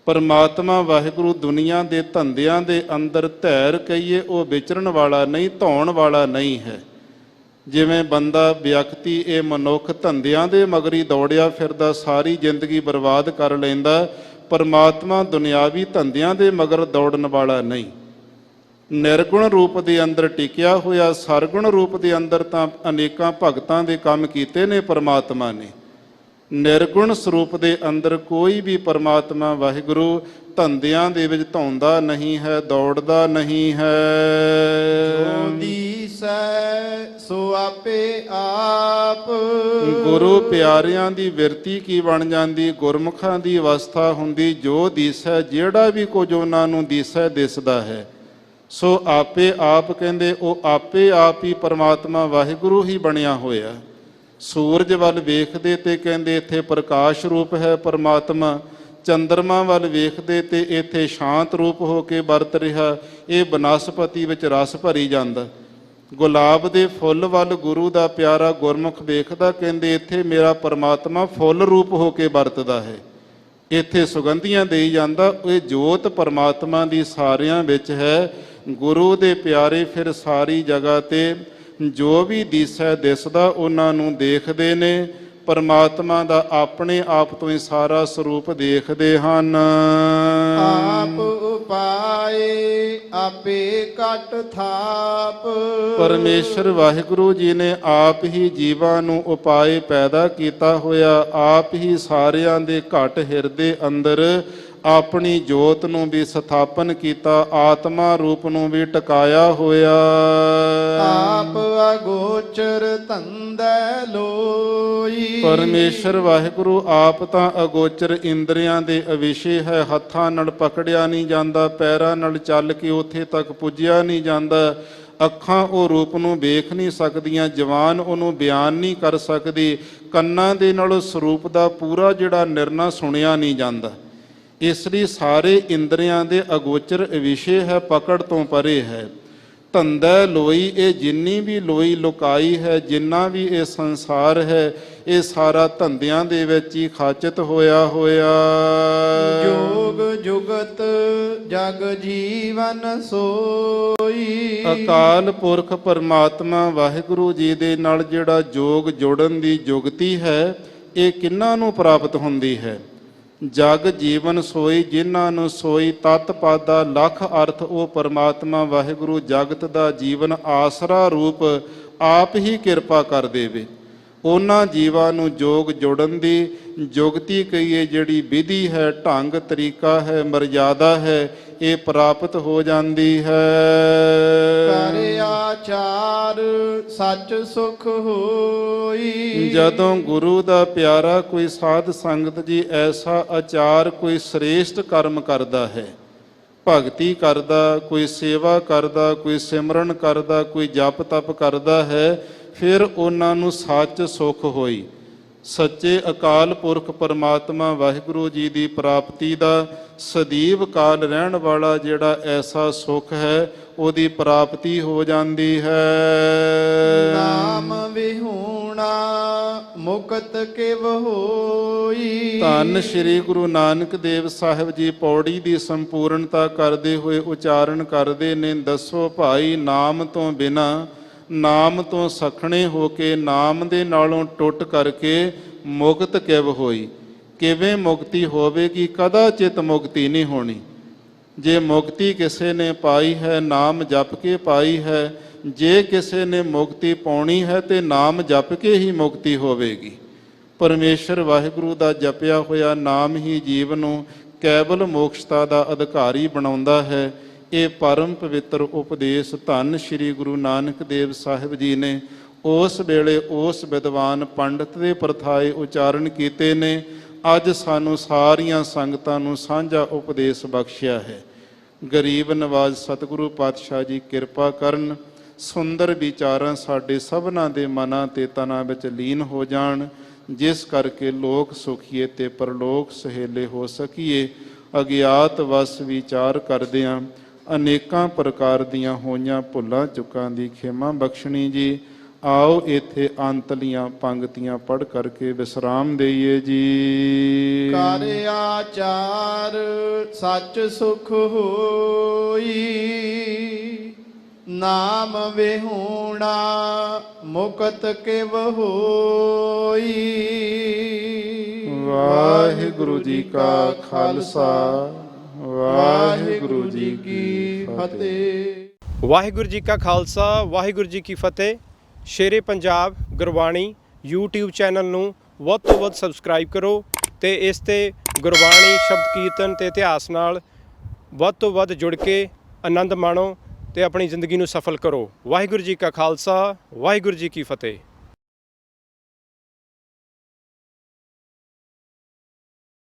ਪਰਮਾਤਮਾ ਵਾਹਿਗੁਰੂ ਦੁਨੀਆ ਦੇ ਧੰਦਿਆਂ ਦੇ ਅੰਦਰ ਧੈਰ ਕਹੀਏ ਉਹ ਵਿਚਰਨ ਵਾਲਾ ਨਹੀਂ, ਧੌਣ ਵਾਲਾ ਨਹੀਂ ਹੈ। ਜਿਵੇਂ ਬੰਦਾ ਵਿਅਕਤੀ ਇਹ ਮਨੁੱਖ ਧੰਦਿਆਂ ਦੇ ਮਗਰੀ ਦੌੜਿਆ ਫਿਰਦਾ, ਸਾਰੀ ਜ਼ਿੰਦਗੀ ਬਰਬਾਦ ਕਰ ਲੈਂਦਾ। ਪਰਮਾਤਮਾ ਦੁਨਿਆਵੀ ਧੰਦਿਆਂ ਦੇ ਮਗਰ ਦੌੜਨ ਵਾਲਾ ਨਹੀਂ। ਨਿਰਗੁਣ ਰੂਪ ਦੇ ਅੰਦਰ ਟਿਕਿਆ ਹੋਇਆ, ਸਰਗੁਣ ਰੂਪ ਦੇ ਅੰਦਰ ਤਾਂ ਅਨੇਕਾਂ ਭਗਤਾਂ ਦੇ ਕੰਮ ਕੀਤੇ ਨੇ ਪਰਮਾਤਮਾ ਨੇ। ਨਿਰਗੁਣ ਸਰੂਪ ਦੇ ਅੰਦਰ ਕੋਈ ਵੀ ਪਰਮਾਤਮਾ ਵਾਹਿਗੁਰੂ ਧੰਦਿਆਂ ਦੇ ਵਿੱਚ ਧੌਂਦਾ ਨਹੀਂ ਹੈ, ਦੌੜਦਾ ਨਹੀਂ ਹੈ। ਜੋ ਦੀਸੈ ਸੋ ਆਪੇ ਆਪ। ਗੁਰੂ ਪਿਆਰਿਆਂ ਦੀ ਬਿਰਤੀ ਕੀ ਬਣ ਜਾਂਦੀ, ਗੁਰਮੁਖਾਂ ਦੀ ਅਵਸਥਾ ਹੁੰਦੀ। ਜੋ ਦੀਸੈ, ਜਿਹੜਾ ਵੀ ਕੁਝ ਉਹਨਾਂ ਨੂੰ ਦੀਸੈ ਦਿਸਦਾ ਹੈ, ਸੋ ਆਪੇ ਆਪ ਕਹਿੰਦੇ ਉਹ ਆਪੇ ਆਪ ਹੀ ਪਰਮਾਤਮਾ ਵਾਹਿਗੁਰੂ ਹੀ ਬਣਿਆ ਹੋਇਆ। ਸੂਰਜ ਵੱਲ ਵੇਖਦੇ ਤੇ ਕਹਿੰਦੇ ਇੱਥੇ ਪ੍ਰਕਾਸ਼ ਰੂਪ ਹੈ ਪਰਮਾਤਮਾ। ਚੰਦਰਮਾ ਵੱਲ ਵੇਖਦੇ ਤੇ ਇੱਥੇ ਸ਼ਾਂਤ ਰੂਪ ਹੋ ਕੇ ਵਰਤ ਰਿਹਾ। ਇਹ ਬਨਸਪਤੀ ਵਿੱਚ ਰਸ ਭਰੀ ਜਾਂਦਾ। ਗੁਲਾਬ ਦੇ ਫੁੱਲ ਵੱਲ ਗੁਰੂ ਦਾ ਪਿਆਰਾ ਗੁਰਮੁਖ ਵੇਖਦਾ, ਕਹਿੰਦੇ ਇੱਥੇ ਮੇਰਾ ਪਰਮਾਤਮਾ ਫੁੱਲ ਰੂਪ ਹੋ ਕੇ ਵਰਤਦਾ ਹੈ, ਇੱਥੇ ਸੁਗੰਧੀਆਂ ਦੇਈ ਜਾਂਦਾ। ਇਹ ਜੋਤ ਪਰਮਾਤਮਾ ਦੀ ਸਾਰਿਆਂ ਵਿੱਚ ਹੈ। ਗੁਰੂ ਦੇ ਪਿਆਰੇ ਫਿਰ ਸਾਰੀ ਜਗ੍ਹਾ ਤੇ ਜੋ ਵੀ ਦਿਸੈ ਦਿਸਦਾ ਉਹਨਾਂ ਨੂੰ ਦੇਖਦੇ ਨੇ। ਪਰਮਾਤਮਾ ਦਾ ਆਪਣੇ ਆਪ ਤੋਂ ਹੀ ਸਾਰਾ ਸਰੂਪ ਦੇਖਦੇ ਹਨ। ਆਪ ਉਪਾਏ ਆਪੇ ਕਟ ਥਾਪ। ਪਰਮੇਸ਼ਰ ਵਾਹਿਗੁਰੂ ਜੀ ਨੇ ਆਪ ਹੀ ਜੀਵਾਂ ਨੂੰ ਉਪਾਏ ਪੈਦਾ ਕੀਤਾ ਹੋਇਆ, ਆਪ ਹੀ ਸਾਰਿਆਂ ਦੇ ਘਟ ਹਿਰਦੇ ਅੰਦਰ ਆਪਣੀ ਜੋਤ ਨੂੰ ਵੀ ਸਥਾਪਨ ਕੀਤਾ, ਆਤਮਾ ਰੂਪ ਨੂੰ ਵੀ ਟਿਕਾਇਆ ਹੋਇਆ। ਆਪ ਅਗੋਚਰ ਧੰਦੈ ਲੋਈ। ਪਰਮੇਸ਼ਰ ਵਾਹਿਗੁਰੂ ਆਪ ਤਾਂ ਅਗੋਚਰ ਇੰਦਰੀਆਂ ਦੇ ਅਵਿਸ਼ੇ ਹੈ। ਹੱਥਾਂ ਨਾਲ ਪਕੜਿਆ ਨਹੀਂ ਜਾਂਦਾ, ਪੈਰਾਂ ਨਾਲ ਚੱਲ ਕੇ ਉੱਥੇ ਤੱਕ ਪੁੱਜਿਆ ਨਹੀਂ ਜਾਂਦਾ। ਅੱਖਾਂ ਉਹ ਰੂਪ ਨੂੰ ਵੇਖ ਨਹੀਂ ਸਕਦੀਆਂ, ਜ਼ੁਬਾਨ ਉਹਨੂੰ ਬਿਆਨ ਨਹੀਂ ਕਰ ਸਕਦੀ, ਕੰਨਾਂ ਦੇ ਨਾਲ ਉਸ ਸਰੂਪ ਦਾ ਪੂਰਾ ਜਿਹੜਾ ਨਿਰਣਾ ਸੁਣਿਆ ਨਹੀਂ ਜਾਂਦਾ। ਇਸ ਲਈ ਸਾਰੇ ਇੰਦਰੀਆਂ ਦੇ ਅਗੋਚਰ ਵਿਸ਼ੇ ਹੈ, ਪਕੜ ਤੋਂ ਪਰੇ ਹੈ। ਧੰਦਾ ਲੋਈ, ਇਹ ਜਿੰਨੀ ਵੀ ਲੋਈ ਲੁਕਾਈ ਹੈ, ਜਿੰਨਾ ਵੀ ਇਹ ਸੰਸਾਰ ਹੈ, ਇਹ ਸਾਰਾ ਧੰਦਿਆਂ ਦੇ ਵਿੱਚ ਹੀ ਖਾਚਤ ਹੋਇਆ ਹੋਇਆ। ਜੋਗ ਜੁਗਤ ਜਗ ਜੀਵਨ ਸੋਈ। ਅਕਾਲ ਪੁਰਖ ਪਰਮਾਤਮਾ ਵਾਹਿਗੁਰੂ ਜੀ ਦੇ ਨਾਲ ਜਿਹੜਾ ਜੋਗ ਜੋੜਨ ਦੀ ਜੁਗਤੀ ਹੈ, ਇਹ ਕਿਹਨਾਂ ਨੂੰ ਪ੍ਰਾਪਤ ਹੁੰਦੀ ਹੈ? ਜਗ ਜੀਵਨ ਸੋਈ, ਜਿਨ੍ਹਾਂ ਨੂੰ ਸੋਈ ਤਤ ਪਦ ਦਾ ਲੱਖ ਅਰਥ ਉਹ ਪਰਮਾਤਮਾ ਵਾਹਿਗੁਰੂ ਜਗਤ ਦਾ ਜੀਵਨ ਆਸਰਾ ਰੂਪ ਆਪ ਹੀ ਕਿਰਪਾ ਕਰ ਦੇਵੇ। ਉਹਨਾਂ ਜੀਵਾਂ ਨੂੰ ਜੋਗ ਜੋੜਨ ਦੀ ਜੁਗਤੀ ਕਹੀਏ, ਜਿਹੜੀ ਵਿਧੀ ਹੈ, ਢੰਗ ਤਰੀਕਾ ਹੈ, ਮਰਜ਼ਾਦਾ ਹੈ, ਇਹ ਪ੍ਰਾਪਤ ਹੋ ਜਾਂਦੀ ਹੈ। ਕਰ ਆਚਾਰ ਸੱਚ ਸੁਖ ਹੋਈ। ਜਦੋਂ ਗੁਰੂ ਦਾ ਪਿਆਰਾ ਕੋਈ ਸਾਧ ਸੰਗਤ ਜੀ ਐਸਾ ਆਚਾਰ, ਕੋਈ ਸ੍ਰੇਸ਼ਟ ਕਰਮ ਕਰਦਾ ਹੈ, ਭਗਤੀ ਕਰਦਾ, ਕੋਈ ਸੇਵਾ ਕਰਦਾ, ਕੋਈ ਸਿਮਰਨ ਕਰਦਾ, ਕੋਈ ਜਪ ਤਪ ਕਰਦਾ ਹੈ, ਫਿਰ ਉਹਨਾਂ ਨੂੰ ਸੱਚ ਸੁਖ ਹੋਈ। ਸੱਚੇ ਅਕਾਲ ਪੁਰਖ ਪਰਮਾਤਮਾ ਵਾਹਿਗੁਰੂ ਜੀ ਦੀ ਪ੍ਰਾਪਤੀ ਦਾ ਸਦੀਵ ਕਾਲ ਰਹਿਣ ਵਾਲਾ ਜਿਹੜਾ ਐਸਾ ਸੁਖ ਹੈ, ਉਹਦੀ ਪ੍ਰਾਪਤੀ ਹੋ ਜਾਂਦੀ ਹੈ। ਨਾਮ ਵਿਹੂਣਾ ਮੁਕਤ ਕਿਵ ਹੋਈ। ਧੰਨ ਸ਼੍ਰੀ ਗੁਰੂ ਨਾਨਕ ਦੇਵ ਸਾਹਿਬ ਜੀ ਪੌੜੀ ਦੀ ਸੰਪੂਰਨਤਾ ਕਰਦੇ ਹੋਏ ਉਚਾਰਨ ਕਰਦੇ ਨੇ, ਦੱਸੋ ਭਾਈ ਨਾਮ ਤੋਂ ਬਿਨਾ, ਨਾਮ ਤੋਂ ਸਖਣੇ ਹੋ ਕੇ, ਨਾਮ ਦੇ ਨਾਲੋਂ ਟੁੱਟ ਕਰਕੇ ਮੁਕਤ ਕਿਵ ਹੋਈ। ਕਿਵੇਂ ਮੁਕਤੀ ਹੋਵੇਗੀ? ਕਦਾਚਿਤ ਮੁਕਤੀ ਨਹੀਂ ਹੋਣੀ। ਜੇ ਮੁਕਤੀ ਕਿਸੇ ਨੇ ਪਾਈ ਹੈ, ਨਾਮ ਜਪ ਕੇ ਪਾਈ ਹੈ। ਜੇ ਕਿਸੇ ਨੇ ਮੁਕਤੀ ਪਾਉਣੀ ਹੈ ਤੇ ਨਾਮ ਜਪ ਕੇ ਹੀ ਮੁਕਤੀ ਹੋਵੇਗੀ। ਪਰਮੇਸ਼ਰ ਵਾਹਿਗੁਰੂ ਦਾ ਜਪਿਆ ਹੋਇਆ ਨਾਮ ਹੀ ਜੀਵ ਨੂੰ ਕੇਵਲ ਮੋਕਸ਼ਤਾ ਦਾ ਅਧਿਕਾਰੀ ਬਣਾਉਂਦਾ ਹੈ। ਇਹ ਪਰਮ ਪਵਿੱਤਰ ਉਪਦੇਸ਼ ਧੰਨ ਸ਼੍ਰੀ ਗੁਰੂ ਨਾਨਕ ਦੇਵ ਸਾਹਿਬ ਜੀ ਨੇ ਉਸ ਵੇਲੇ ਉਸ ਵਿਦਵਾਨ ਪੰਡਤ ਦੇ ਪ੍ਰਥਾਏ ਉਚਾਰਨ ਕੀਤੇ ਨੇ। ਅੱਜ ਸਾਨੂੰ ਸਾਰੀਆਂ ਸੰਗਤਾਂ ਨੂੰ ਸਾਂਝਾ ਉਪਦੇਸ਼ ਬਖਸ਼ਿਆ ਹੈ। ਗਰੀਬ ਨਵਾਜ਼ ਸਤਿਗੁਰੂ ਪਾਤਸ਼ਾਹ ਜੀ ਕਿਰਪਾ ਕਰਨ, ਸੁੰਦਰ ਵਿਚਾਰਾਂ ਸਾਡੇ ਸਭਨਾਂ ਦੇ ਮਨਾਂ ਤੇ ਤਨਾਂ ਵਿੱਚ ਲੀਨ ਹੋ ਜਾਣ, ਜਿਸ ਕਰਕੇ ਲੋਕ ਸੁਖੀਏ ਤੇ ਪਰਲੋਕ ਸਹੇਲੇ ਹੋ ਸਕੀਏ। ਅਗਿਆਤ ਵਸ ਵਿਚਾਰ ਕਰਦਿਆਂ ਅਨੇਕਾਂ ਪ੍ਰਕਾਰ ਦੀਆਂ ਹੋਈਆਂ ਭੁੱਲਾਂ ਚੁੱਕਾਂ ਦੀ ਖਿਮਾ ਬਖਸ਼ਣੀ ਜੀ। ਆਓ ਇੱਥੇ ਅੰਤਲੀਆਂ ਪੰਗਤੀਆਂ ਪੜ੍ਹ ਕਰਕੇ ਵਿਸਰਾਮ ਦੇਈਏ ਜੀ। ਕਰ ਆਚਾਰ ਸੱਚ ਸੁਖ ਹੋਈ। ਨਾਮ ਵਿਹੂਣਾ ਮੁਕਤ ਕਿਵ ਹੋਈ। ਵਾਹਿਗੁਰੂ ਜੀ ਕਾ ਖਾਲਸਾ, ਵਾਹਿਗੁਰੂ ਜੀ ਕੀ ਫਤਿਹ। ਵਾਹਿਗੁਰੂ ਜੀ ਕਾ ਖਾਲਸਾ, ਵਾਹਿਗੁਰੂ ਜੀ ਕੀ ਫਤਿਹ। ਸ਼ੇਰੇ ਪੰਜਾਬ ਗੁਰਬਾਣੀ YouTube ਚੈਨਲ ਨੂੰ ਵੱਧ ਤੋਂ ਵੱਧ ਸਬਸਕ੍ਰਾਈਬ ਕਰੋ ਤੇ ਇਸ ਤੇ ਗੁਰਬਾਣੀ, ਸ਼ਬਦ ਕੀਰਤਨ ਤੇ ਇਤਿਹਾਸ ਨਾਲ ਵੱਧ ਤੋਂ ਵੱਧ ਜੁੜ ਕੇ ਆਨੰਦ ਮਾਣੋ ਤੇ ਆਪਣੀ ਜ਼ਿੰਦਗੀ ਨੂੰ ਸਫਲ ਕਰੋ। ਵਾਹਿਗੁਰੂ ਜੀ ਕਾ ਖਾਲਸਾ, ਵਾਹਿਗੁਰੂ ਜੀ ਕੀ ਫਤਿਹ।